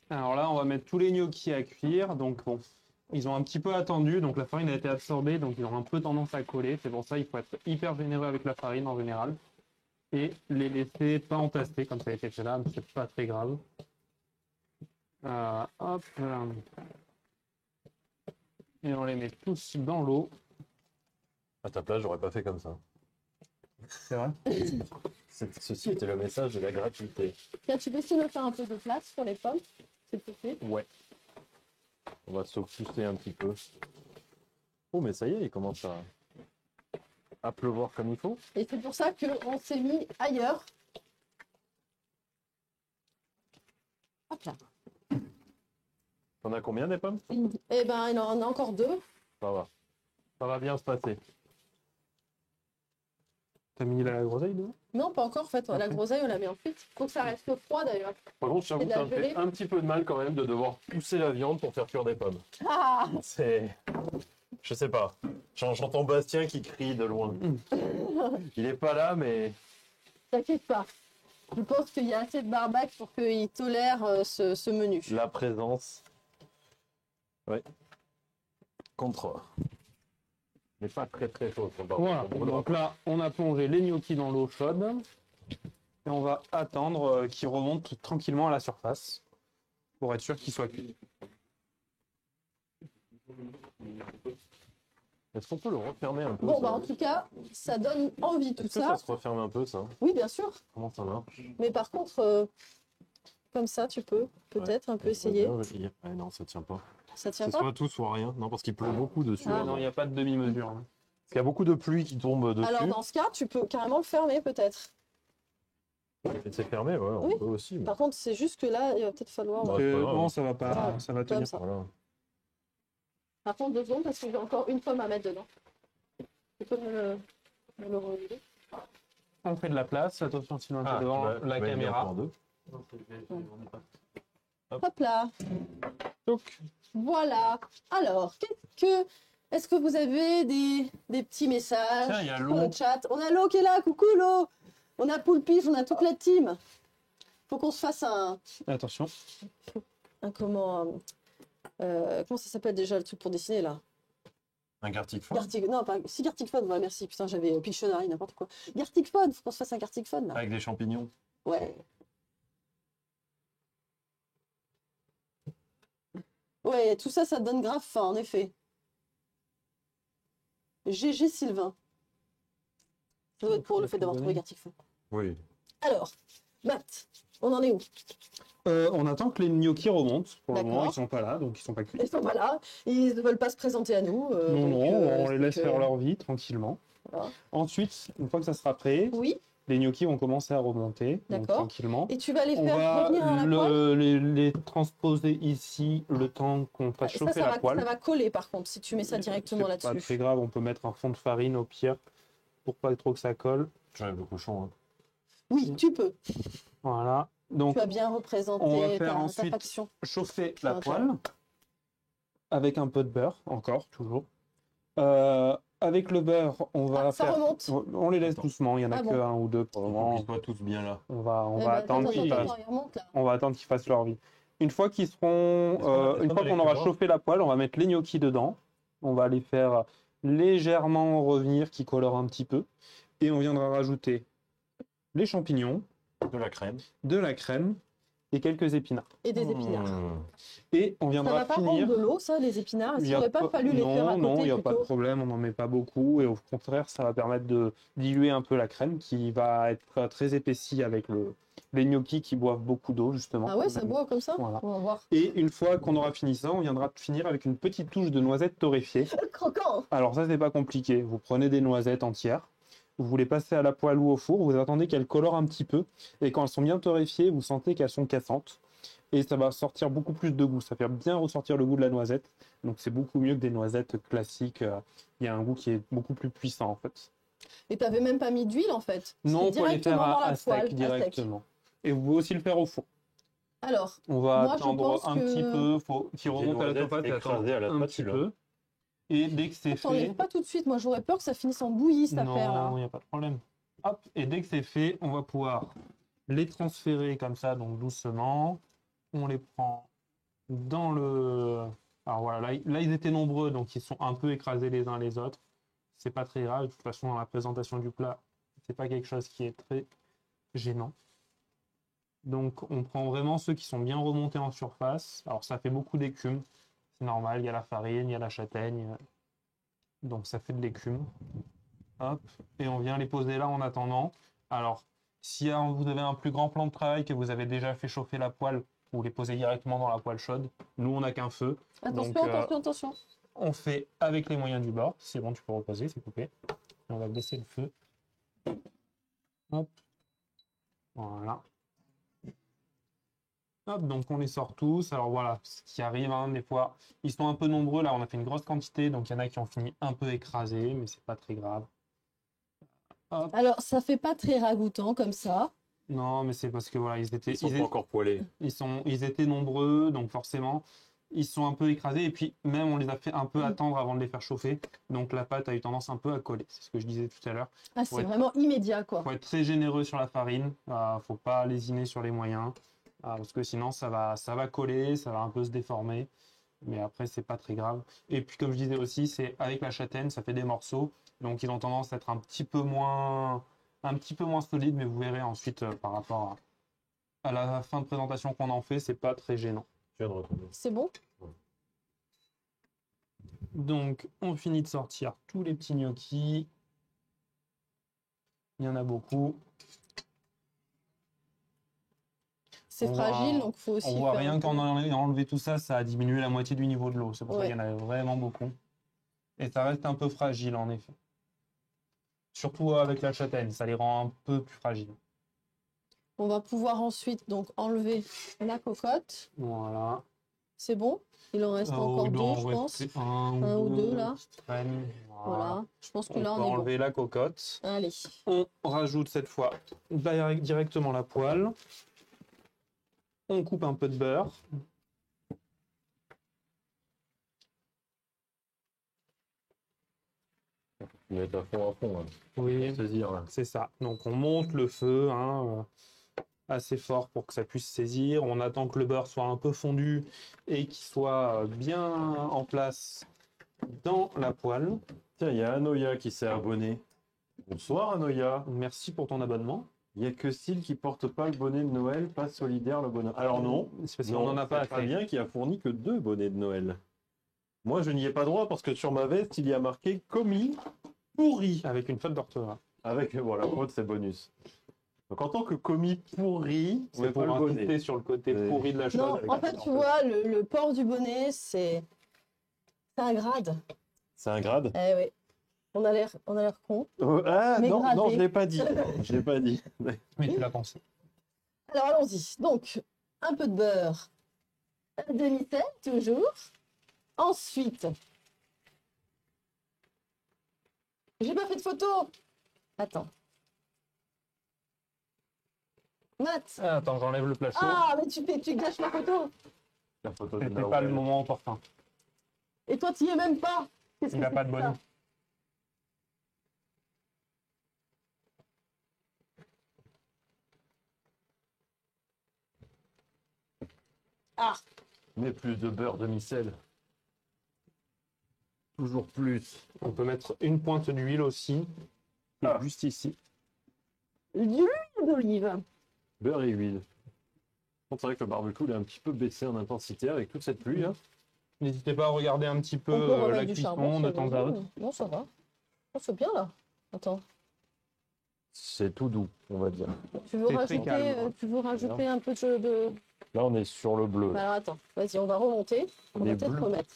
Alors là, on va mettre tous les gnocchis à cuire. Donc bon, ils ont un petit peu attendu, donc la farine a été absorbée, donc ils ont un peu tendance à coller. C'est pour ça qu'il faut être hyper généreux avec la farine en général. Et les laisser pas entaster comme ça a été fait là, mais c'est pas très grave. Hop. Et on les met tous dans l'eau. À ta place, j'aurais pas fait comme ça. C'est vrai? Ceci était le message de la gratuité. Tiens, tu peux essayer de me faire un peu de place pour les pommes, s'il te plaît. Ouais. On va s'offusquer un petit peu. Oh, mais ça y est, il commence à pleuvoir comme il faut. Et c'est pour ça qu'on s'est mis ailleurs. Hop là. T'en as combien des pommes? Eh ben, il en a encore 2. Ça va. Ça va bien se passer. T'as mis la groseille dedans? Non, pas encore en fait. La Après. groseille, on la met ensuite. Faut que ça reste froid d'ailleurs. Par contre, j'avoue C'est que de ça la me fait gelée. un petit peu de mal quand même de devoir pousser la viande pour faire cuire des pommes. Ah C'est... Je sais pas. J'entends Bastien qui crie de loin. Il est pas là, mais... T'inquiète pas. Je pense qu'il y a assez de barbac pour qu'il tolère ce menu. La présence... Ouais. Contre... Mais pas très très chaud. Voilà, donc là, on a plongé les gnocchis dans l'eau chaude. Et on va attendre qu'ils remontent tranquillement à la surface pour être sûr qu'ils soient cuits. Est-ce qu'on peut le refermer un peu? Bon, ça bah en tout cas, ça donne envie tout Est-ce que ça. ça se referme un peu, ça? Oui, bien sûr. Comment ça marche? Mais par contre, comme ça, tu peux peut-être un peu essayer. Ah non, ça tient pas. Ça tient C'est pas? soit tout, soit rien. Non, parce qu'il pleut beaucoup dessus. Ah. là. Non, il n'y a pas de demi-mesure. Hein. Parce qu'il y a beaucoup de pluie qui tombe dessus. Alors dans ce cas, tu peux carrément le fermer peut-être. Et c'est fermé, ouais, on Oui. peut aussi. mais- Par contre, c'est juste que là, il va peut-être falloir. Ouais, c'est pas grave. non, ça va pas, Voilà, ça va comme tenir. ça. Voilà. Par contre, 2 secondes parce que j'ai encore une pomme à mettre dedans. Tu peux me le relever? On fait de la place, attention sinon t'es devant la caméra. Hop là. Donc, Voilà. Alors, est-ce que vous avez des petits messages tiens, il y a sur l'eau. le chat? On a Lo qui est là. Coucou Lo. On a Poulpif, on a toute la team. Faut qu'on se fasse Attention. comment ça s'appelle déjà le truc pour dessiner là? Un Gartic Phone Non, pas si Gartic Phone, voilà, merci. Putain, j'avais Pictionary, n'importe quoi. Gartic Phone, faut qu'on se fasse un Gartic Phone là. avec des champignons. Ouais. Ouais, tout ça, ça te donne grave faim, en effet. GG Sylvain. Ça doit être pour le fait d'avoir trouvé Gartic Phone. Oui. Alors, Matt, on en est où? On attend que les gnocchis remontent. Pour le D'accord. moment, ils sont pas là, donc ils sont pas cuits. Ils sont pas là, ils ne veulent pas se présenter à nous. Non, donc, non, on les laisse donc, faire leur vie tranquillement. voilà. Ensuite, une fois que ça sera prêt, Oui, les gnocchis vont commencer à remonter, donc D'accord. tranquillement. et tu vas les On faire va revenir dans la poêle? les transposer ici le temps qu'on fasse Ça, chauffer ça la va, poêle. ça va coller par contre, si tu mets ça directement C'est pas là-dessus. très grave, on peut mettre un fond de farine au pire pour pas trop que ça colle. J'enlève le cochon. Hein. Oui, tu peux. Voilà. Donc, Tu as bien représenté on va faire ta ensuite faction. chauffer Ça la va poêle avec un peu de beurre, encore, toujours. Avec le beurre, on va Ah, ça faire. remonte. On les laisse doucement, il y en a Ah que bon. un ou deux pour le moment. Ils soient tous bien là. On va Eh ben, attendre attends, qu'ils attends, fassent. attends, il remonte, là. On va attendre qu'ils fassent leur vie. Une fois qu'ils seront, Est-ce qu'on a une fois les qu'on aura cubes, chauffé la poêle, on va mettre les gnocchis dedans. On va les faire légèrement revenir, qui colorent un petit peu, et on viendra rajouter les champignons, De la crème. de la crème et quelques épinards. Et des épinards. Mmh. Et on Ça viendra va pas finir. prendre de l'eau, ça, les épinards? Est-ce Il y qu'il a n'aurait pas fallu les faire à non, côté il n'y a pas de plutôt? problème, on n'en met pas beaucoup et au contraire, ça va permettre de diluer un peu la crème qui va être très épaissie avec les gnocchis qui boivent beaucoup d'eau justement. Ah ouais, ça boit comme ça? Voilà. On va voir. Et une fois qu'on aura fini ça, on viendra finir avec une petite touche de noisettes torréfiées. Croquant! Alors ça, c'est pas compliqué. Vous prenez des noisettes entières, vous les passez à la poêle ou au four, vous attendez qu'elles colorent un petit peu et quand elles sont bien torréfiées, vous sentez qu'elles sont cassantes. Et ça va sortir beaucoup plus de goût. Ça fait bien ressortir le goût de la noisette. Donc c'est beaucoup mieux que des noisettes classiques. Il y a un goût qui est beaucoup plus puissant en fait. Et t'avais même pas mis d'huile en fait. Non, on C'est peut les faire directement dans la à poêle, sec directement. Et vous pouvez aussi le faire au four. Alors, On va moi, je attendre pense un que- petit peu, faut qu'il remonte à la noisettes surface et attendre écrasées à la un petit spatule, hein. peu. Et dès que c'est t'enlèves fait, pas tout de suite. Moi, j'aurais peur que ça finisse en bouillie cette affaire là. non, il n'y a pas de problème. Hop, et dès que c'est fait, on va pouvoir les transférer comme ça, donc doucement. On les prend dans le... Alors voilà, là ils étaient nombreux, donc ils sont un peu écrasés les uns les autres. C'est pas très grave, de toute façon, dans la présentation du plat, c'est pas quelque chose qui est très gênant. Donc on prend vraiment ceux qui sont bien remontés en surface. Alors ça fait beaucoup d'écume, c'est normal, il y a la farine, il y a la châtaigne, donc ça fait de l'écume. Hop, et on vient les poser là en attendant. Alors, si vous avez un plus grand plan de travail, que vous avez déjà fait chauffer la poêle, vous les posez directement dans la poêle chaude. Nous, on n'a qu'un feu. Attention, Donc, attention. On fait avec les moyens du bord. C'est bon, tu peux reposer, c'est coupé. Et on va baisser le feu. Hop. Voilà. Hop, donc on les sort tous. Alors voilà, ce qui arrive, hein, des fois, ils sont un peu nombreux. Là, on a fait une grosse quantité, donc il y en a qui ont fini un peu écrasés, mais c'est pas très grave. Hop. Alors, ça fait pas très ragoûtant comme ça. Non, mais c'est parce que voilà, Ils sont pas encore poêlés. ils étaient nombreux, donc forcément, ils sont un peu écrasés. Et puis même, on les a fait un peu attendre avant de les faire chauffer. Donc la pâte a eu tendance un peu à coller. C'est ce que je disais tout à l'heure. Ah, c'est Ouais. vraiment immédiat quoi. Faut être très généreux sur la farine. Faut pas lésiner sur les moyens. Parce que sinon, ça va coller, ça va un peu se déformer. Mais après, c'est pas très grave. Et puis, comme je disais aussi, c'est avec la châtaigne, ça fait des morceaux. Donc, ils ont tendance à être un petit peu moins solides. Mais vous verrez ensuite, par rapport à la fin de présentation qu'on en fait, c'est pas très gênant. Je viens de retomber. C'est bon? Donc, on finit de sortir tous les petits gnocchis. Il y en a beaucoup. C'est On fragile, voit- donc faut aussi On voit faire rien un peu- qu'en enlevé tout ça, ça a diminué la moitié du niveau de l'eau. C'est pour ça Ouais. qu'il y en avait vraiment beaucoup. Et ça reste un peu fragile en effet. Surtout avec la châtaigne, ça les rend un peu plus fragiles. On va pouvoir ensuite donc enlever la cocotte. Voilà. C'est bon? Il en reste encore Il deux, doit en je pense. rester Un ou deux, là. qui traînent. Voilà. Je pense que On là, peut on est bon. enlever la cocotte. Allez. On rajoute cette fois directement la poêle. On coupe un peu de beurre. Ils mettent à fond, hein. Oui, Pour saisir, là. c'est ça. Donc on monte le feu assez fort pour que ça puisse saisir. On attend que le beurre soit un peu fondu et qu'il soit bien en place dans la poêle. Tiens, il y a Anoya qui s'est abonné. Bonsoir Anoya. Merci pour ton abonnement. Il n'y a que Syl qui porte pas le bonnet de Noël, pas solidaire le bonnet. Alors non, C'est parce non, qu'on n'en a pas c'est assez. bien qui a fourni que 2 bonnets de Noël. Moi, je n'y ai pas droit parce que sur ma veste, il y a marqué commis pourri. Avec une faute d'orthographe. Avec, voilà, faute, c'est bonus. Donc en tant que commis pourri, C'est c'est pour pas le insister bonnet. sur le côté Oui. pourri de la chose. Non, avec en la fait, faute tu vois, le port du bonnet, c'est un grade. C'est un grade. Eh oui. On a l'air con. Ah Mais non, gradé. non, je l'ai pas dit. Je l'ai pas dit. Mais tu l'as pensé. Alors allons-y. Donc, un peu de beurre, un demi-sel toujours. Ensuite, j'ai pas fait de photo. Attends. Matt. Ah, attends, j'enlève le plat chaud. Ah, mais tu gâches ma photo. La photo de C'était Noël. pas le moment opportun. Et toi, tu y es même pas. Qu'est-ce Il que n'a pas c'est de que ça bonnet. Ah, Mais plus de beurre demi-sel. Toujours plus. On peut mettre une pointe d'huile aussi. Ah. Juste ici. de l'huile d'olive. Beurre et huile. C'est vrai que le barbecue il a un petit peu baissé en intensité avec toute cette pluie. Hein. N'hésitez pas à regarder un petit peu On peut remettre la du cuisson charbon. de c'est temps à bon. autre. Non, ça va. Oh, c'est bien là. Attends. C'est tout doux, on va dire. Tu veux C'est très rajouter, calme. tu veux rajouter un peu de... Là, on est sur le bleu. Bah, alors attends, vas-y, on va remonter. On Les va peut-être bleus. remettre.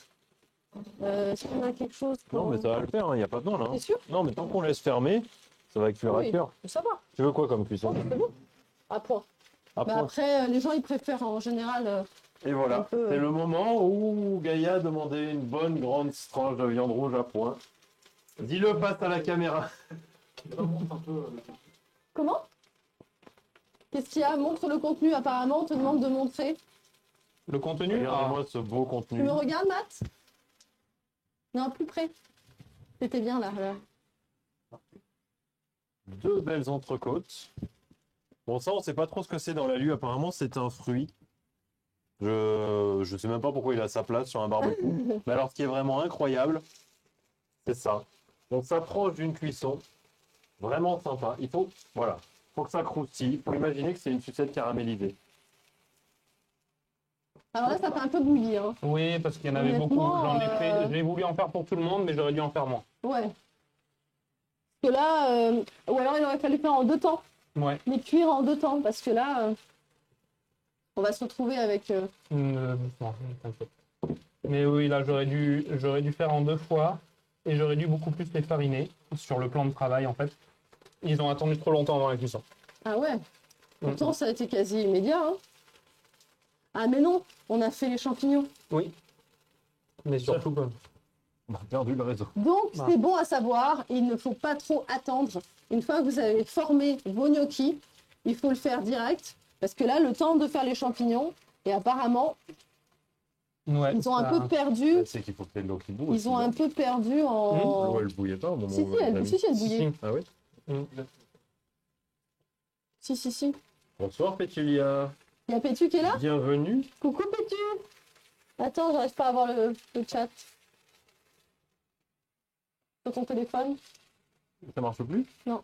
Est-ce qu'on a quelque chose pour... Non, mais ça va le faire, il n'y a pas besoin là. hein. T'es sûr? Non, mais tant qu'on laisse fermer, ça va cuire Oui. à cœur. Ça va. Tu veux quoi comme cuisson Oh, c'est bon. À point. Mais après, les gens, ils préfèrent en général... Et voilà, un peu, c'est le moment où Gaïa demandait une bonne grande tranche de viande rouge à point. Dis-le face à la caméra. Comment? Qu'est-ce qu'il y a? Montre le contenu, apparemment, on te demande de montrer. Le contenu, Regardez-moi ce beau Tu contenu. me regardes, Matt? Non, plus près. C'était bien, là. 2 belles entrecôtes. Bon, ça, on sait pas trop ce que c'est dans la lue. Apparemment, c'est un fruit. Je sais même pas pourquoi il a sa place sur un barbecue. Mais alors, ce qui est vraiment incroyable, c'est ça. Donc, ça proche d'une cuisson. Vraiment sympa. Voilà. Faut que ça croustille. Faut imaginer que c'est une sucette caramélisée. Alors là, ça fait un peu bouillir. Hein. oui, parce qu'il y en avait beaucoup. Honnêtement, J'ai voulu en faire pour tout le monde, mais j'aurais dû en faire moins. Ouais. Parce que là, ou alors il aurait fallu faire en 2 temps. Ouais. Les cuire en 2 temps, parce que là, on va se retrouver avec... Non, t'inquiète. Mais oui, là, j'aurais dû faire en 2 fois, et j'aurais dû beaucoup plus les fariner sur le plan de travail, en fait. Ils ont attendu trop longtemps dans la cuisson. Ah ouais. Pourtant, ça a été quasi immédiat. Hein. Ah mais non, on a fait les champignons. Oui. Mais surtout, On a perdu le réseau. Donc, c'est bon à savoir, il ne faut pas trop attendre. Une fois que vous avez formé vos gnocchis, il faut le faire direct. Parce que là, le temps de faire les champignons, et apparemment, ouais, ils ont un peu perdu. C'est qu'il faut que l'eau qui boue. Ils ont un peu perdu en... L'eau, elle bouillait pas au moment Si, où on l'a mis. elle bouillait. Ah oui. Si. Bonsoir, Pétulia. Il y a Pétu qui est là? Bienvenue. Coucou Pétu. Attends, j'arrive pas à voir le chat. Sur ton téléphone? Ça marche plus? Non.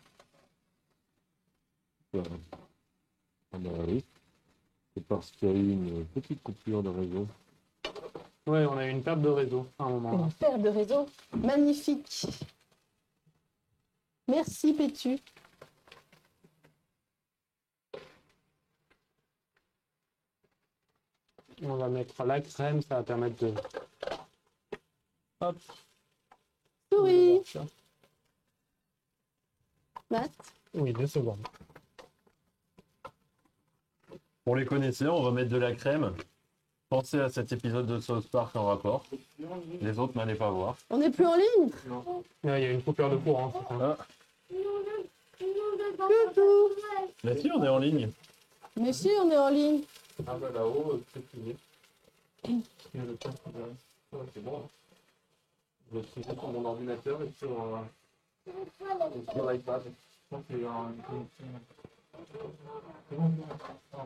Ah bah oui. C'est parce qu'il y a eu une petite coupure de réseau. Ouais, on a eu une perte de réseau à un moment. Une paire de réseaux. Magnifique. Merci Pétu. On va mettre la crème, ça va permettre de... Hop. Souris. Matt. Oui, 2 secondes. Pour les connaisseurs, on va mettre de la crème. Pensez à cet épisode de South Park en rapport. Les autres n'allez pas voir. On n'est plus en ligne? Il y a une coupure de courant. C'est ça. Coucou. Mais si, on est en ligne. Mais si, on est en ligne. Ah bah là-haut, c'est fini. Il y a le temps qui va. Ouais, c'est bon. Je vais traiter sur mon ordinateur et sur l'iPad. Je pense qu'il y a un...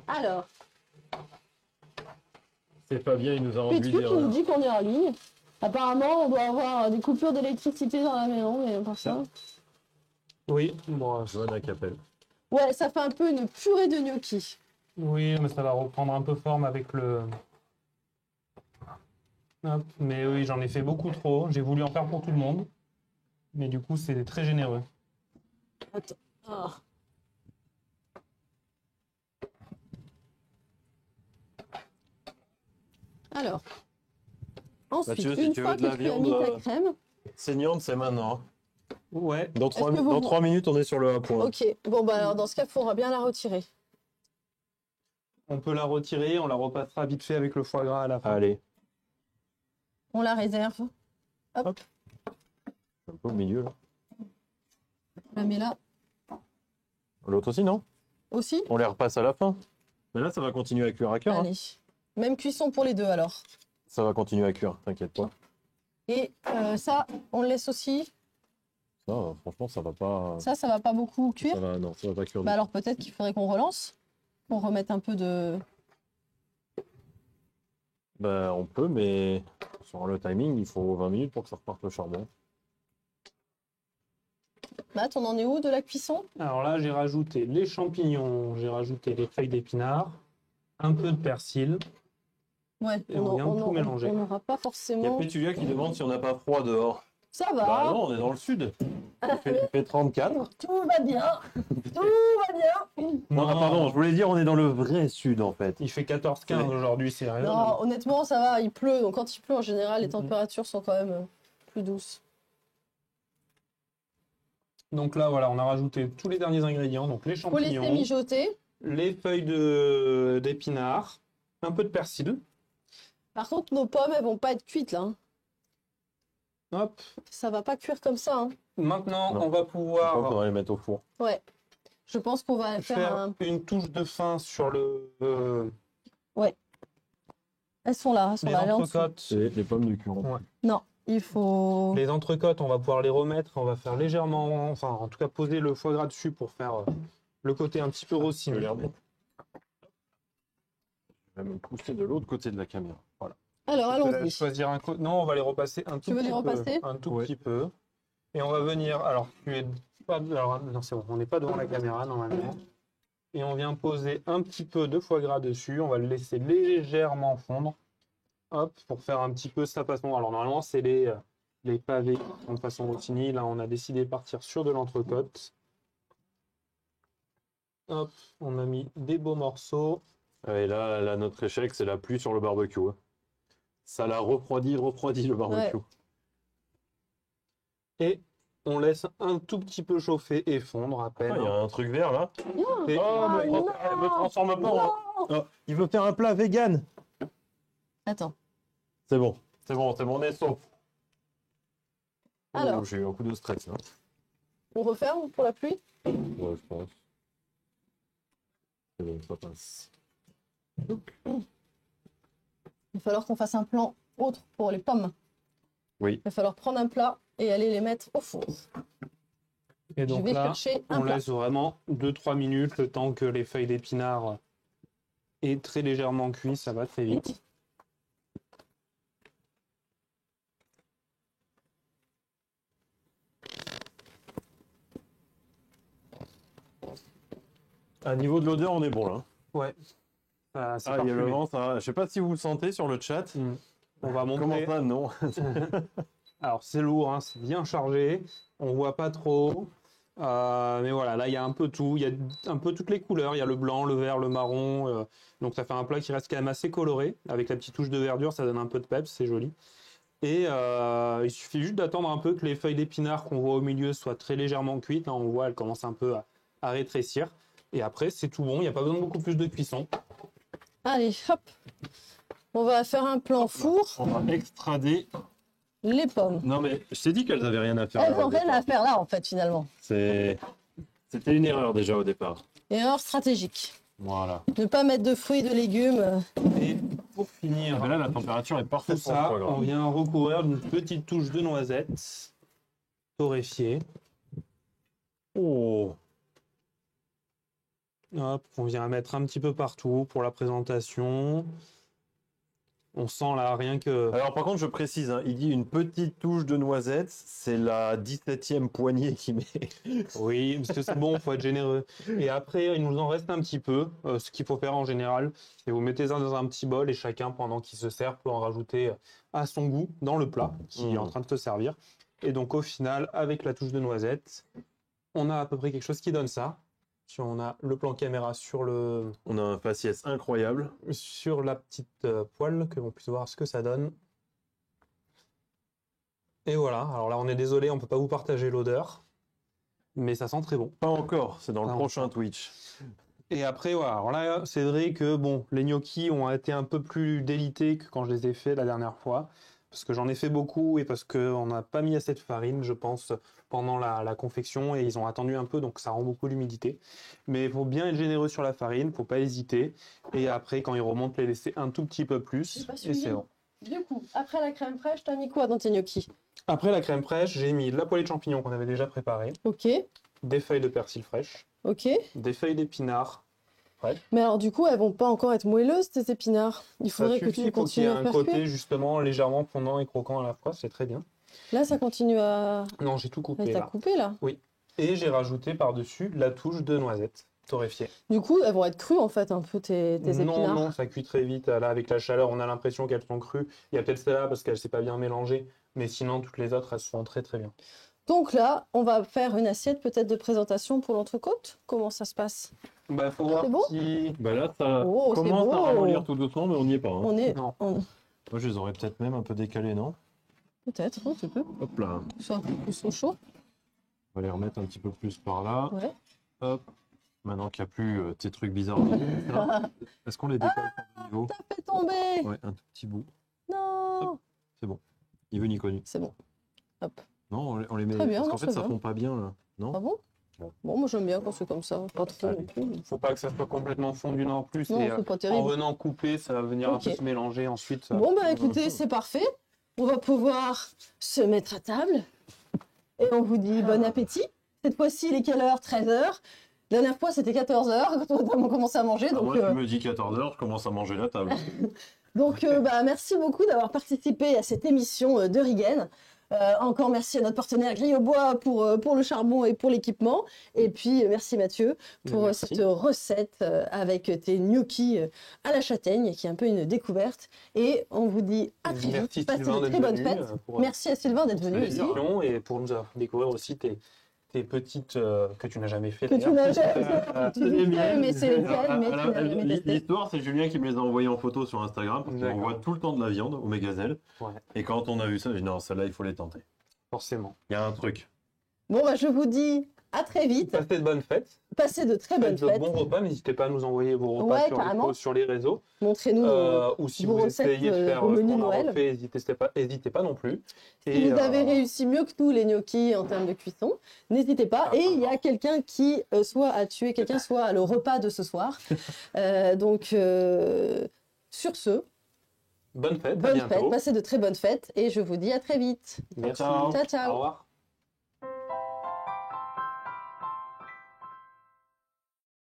Alors, C'est Fabien, il nous a rendu Pétu qui nous dit qu'on est en ligne. Apparemment, on doit avoir des coupures d'électricité dans la maison, mais pour ça... Oui, bon, Joanna qui appelle. Ouais, ça fait un peu une purée de gnocchi. oui, mais ça va reprendre un peu forme avec le... Hop. Mais oui, j'en ai fait beaucoup trop. J'ai voulu en faire pour tout le monde. Mais du coup, c'est très généreux. Attends. Ah. Alors, ensuite, Mathieu, si une tu fois veux de que la tu as viande, mis ta crème, Saignante, c'est maintenant. Ouais. Dans que vous- 3 minutes, on est sur le point. ok. Bon, bah alors dans ce cas, il faudra bien la retirer. On peut la retirer, on la repassera vite fait avec le foie gras à la fin. Allez, On la réserve. un peu au milieu là. On la met là L'autre aussi, non? aussi. On les repasse à la fin. Mais là, ça va continuer à cuire à cœur. Hein. Allez. Même cuisson pour les deux alors. Ça va continuer à cuire, t'inquiète pas. Et ça, on le laisse aussi. Ça, franchement, ça va pas. Ça va pas beaucoup cuire. Ça va, non, ça va pas cuire. Bah alors peut-être qu'il faudrait qu'on relance. Qu'on remette un peu de... Bah, on peut, mais sur le timing, il faut 20 minutes pour que ça reparte le charbon. Matt, on en est où de la cuisson? Alors là, j'ai rajouté les champignons, j'ai rajouté les feuilles d'épinards, un peu de persil. Ouais, Et on vient de tout mélanger. on n'aura pas Il y a forcément... Pétulia qui demande si on n'a pas froid dehors. Ça va, Bah non, on est dans le sud. Il fait 34. tout va bien. Tout va bien. Non, pardon, je voulais dire on est dans le vrai sud en fait. Il fait 14-15 aujourd'hui, c'est rien. Non, honnêtement, ça va, il pleut. Donc quand il pleut, en général, les températures sont quand même plus douces. Donc là, voilà, on a rajouté tous les derniers ingrédients, donc les Faut laisser champignons, mijoter. les feuilles d'épinards, un peu de persil. Par contre, nos pommes, elles vont pas être cuites là, hein. Hop. Ça va pas cuire comme ça, hein. Maintenant, Non. on va Je crois qu'on pouvoir va les mettre au four. Ouais. Je pense qu'on va faire faire un... une touche de fin sur Elles sont là, les là en dessous. entrecôtes. C'est les pommes du curon. Ouais. Non, il faut... Les entrecôtes, on va pouvoir les remettre. On va faire légèrement, enfin, en tout cas, poser le foie gras dessus pour faire le côté un petit peu rossini. Regardez. Je vais me pousser de l'autre côté de la caméra. Voilà. Alors, Je te laisse allons-y. choisir un côté. Non, on va les repasser un tout veux petit les repasser peu. Un tout Ouais. petit peu. Et on va venir. Alors, tu es pas. Alors, non, c'est bon. On n'est pas devant la caméra normalement. Et on vient poser un petit peu de foie gras dessus. On va le laisser légèrement fondre. Hop, pour faire un petit peu sa façon. Alors, normalement, c'est les pavés en façon rossini. Là, on a décidé de partir sur de l'entrecôte. Hop, on a mis des beaux morceaux. Et là, notre échec, c'est la pluie sur le barbecue, hein. Ça la refroidit le barbecue. Ouais. Et on laisse un tout petit peu chauffer et fondre à peine. Ah, il y a un truc vert là. Et- Oh, Ah, non. elle me transforme pas en... Oh, il veut faire un plat vegan. Attends. C'est bon, on est sauf. Alors. Oh, j'ai eu un coup de stress, hein. On referme pour la pluie? Ouais, je pense. C'est bon, ça passe. Il va falloir qu'on fasse un plan autre pour les pommes. Oui. Il va falloir prendre un plat et aller les mettre au four. Et Je donc vais là, chercher un on plat. laisse vraiment 2-3 minutes le temps que les feuilles d'épinards aient très légèrement cuit, ça va très vite. À niveau de l'odeur, on est bon là. Ouais. C'est Ah, il y a le parfumé. vent, ça. Je sais pas si vous le sentez sur le chat. On va Comment montrer. ça, non? Alors c'est lourd, hein, c'est bien chargé, on voit pas trop. Mais voilà, là il y a un peu tout, il y a un peu toutes les couleurs, il y a le blanc, le vert, le marron. Donc ça fait un plat qui reste quand même assez coloré, avec la petite touche de verdure, ça donne un peu de peps, c'est joli. Et il suffit juste d'attendre un peu que les feuilles d'épinards qu'on voit au milieu soient très légèrement cuites. Là on voit, elles commencent un peu à rétrécir. Et après c'est tout bon, il n'y a pas besoin de beaucoup plus de cuisson. Allez, hop. On va faire un plan four. On va extrader. Les pommes. Non, mais je t'ai dit qu'elles avaient rien à faire. Elles là, au n'ont rien départ. à faire là, en fait, finalement. C'était une erreur déjà au départ. Erreur stratégique. Voilà. Ne pas mettre de fruits et de légumes. Et pour finir, Mais là, la température est parfaite tout pour le ça, foie gras. on vient recouvrir d'une petite touche de noisette torréfiée. Oh. Hop, on vient mettre un petit peu partout pour la présentation. On sent là rien que... Alors par contre, je précise, hein, il dit une petite touche de noisette, c'est la 17e poignée qu'il met. Oui, parce que c'est bon, faut être généreux. Et après, il nous en reste un petit peu. Ce qu'il faut faire en général, c'est vous mettez ça dans un petit bol et chacun, pendant qu'il se sert, peut en rajouter à son goût dans le plat qui est en train de se servir. Et donc au final, avec la touche de noisette, on a à peu près quelque chose qui donne ça. Si on a le plan caméra sur On a un faciès incroyable. la petite poêle, que l'on puisse voir ce que ça donne. Et voilà, alors là on est désolé, on peut pas vous partager l'odeur, mais ça sent très bon. Pas encore, c'est dans le Pas prochain Twitch. Et après, voilà, alors là c'est vrai que bon, les gnocchis ont été un peu plus délités que quand je les ai faits la dernière fois, parce que j'en ai fait beaucoup et parce qu'on n'a pas mis assez de farine, je pense, pendant la confection, et ils ont attendu un peu, donc ça rend beaucoup l'humidité. Mais il faut bien être généreux sur la farine, faut pas hésiter, et après quand ils remontent, les laisser un tout petit peu plus, J'ai pas et suivi. c'est bon. Du coup, après la crème fraîche, t'as mis quoi dans tes gnocchis? Après la crème fraîche, j'ai mis la poêlée de champignons qu'on avait déjà préparée, Ok, des feuilles de persil fraîches, ok. des feuilles d'épinards. Mais alors du coup, elles vont pas encore être moelleuses, tes épinards. Il faudrait que Ça suffit, tu faut qu'il y continues ait à un faire côté cuire. justement légèrement fondant et croquant à la fois, c'est très bien. Là, ça continue à... Non, j'ai tout Ah, coupé t'as là. coupé là. Et j'ai rajouté par-dessus la touche de noisette torréfiée. Du coup, elles vont être crues en fait, un peu tes Non, épinards. non, ça cuit très vite. Là, avec la chaleur, on a l'impression qu'elles sont crues. Il y a peut-être celle-là parce qu'elle s'est pas bien mélangée. Mais sinon, toutes les autres, elles se font très très bien. Donc là, on va faire une assiette peut-être de présentation pour l'entrecôte. Comment ça se passe? Bah, faut voir C'est beau si... Bah là, ça Oh, c'est commence à beau. ramollir tout doucement, mais on n'y est pas, hein. On est... Non. on- Moi, je les aurais peut-être même un peu décalés, non? Peut-être, hein, tu peux. Hop là. Soit un peu plus au chaud. On va les remettre un petit peu plus par là. Ouais. Hop. Maintenant qu'il n'y a plus tes trucs bizarres. Est-ce qu'on les décolle par le niveau? Fait tomber. Ouais, un tout petit bout. Non. C'est bon. Ni vu ni connu. C'est bon. Hop. Non, on les met. Très bien, Parce non, qu'en fait, c'est ça bien. fond pas bien là. Non? Ah bon? Bon. Bon, moi j'aime bien quand c'est comme ça. Pas trop non plus. Faut pas que ça soit complètement fondu non plus. Non, Et, c'est pas en terrible. venant couper, ça va venir un Ok. peu se mélanger ensuite. Bon, bah écoutez, c'est parfait. On va pouvoir se mettre à table. Et on vous dit bon appétit. Cette fois-ci, il est quelle heure? 13h. La dernière fois, c'était 14h quand on a commencé à manger. Ah, Donc, moi, tu me dis 14h, je commence à manger la table. bah, merci beaucoup d'avoir participé à cette émission de Rigen. Encore merci à notre partenaire Grille au Bois pour le charbon et pour l'équipement. Et puis merci Mathieu pour Merci. cette recette avec tes gnocchis à la châtaigne qui est un peu une découverte. Et on vous dit à très Merci vite. Passez Sylvain de d'être très bonnes venu, fêtes. pour, Merci à Sylvain d'être venu aussi. l'émission et pour nous découvrir aussi tes petites que tu n'as jamais fait. Que tu d'ailleurs. n'as jamais tu dis que, mais c'est lesquelles, mais tu n'as jamais testé. L'histoire, c'est Julien qui me les a envoyés en photo sur Instagram. Parce qu'il D'accord. envoie tout le temps de la viande au Mégazelle. Ouais, Et quand on a vu ça, j'ai dit non, celle-là, il faut les tenter. forcément. Il y a un truc. Bon, bah, je vous dis à très vite. Passez de bonnes fêtes. Passez de très bonnes Faites de fêtes. bons repas. N'hésitez pas à nous envoyer vos repas Ouais, sur, carrément. sur les réseaux. Montrez-nous Ou si vos vous recettes, essayez de faire au ce menu qu'on a Noël. refait, n'hésitez pas non plus. Si vous avez réussi mieux que nous les gnocchis en termes de cuisson, n'hésitez pas. Et il y a quelqu'un qui soit a tué quelqu'un, soit à le repas de ce soir. Sur ce, Bonne fête, à bonne bientôt. fête, passez de très bonnes fêtes et je vous dis à très vite. Merci. Ciao, ciao. Au revoir.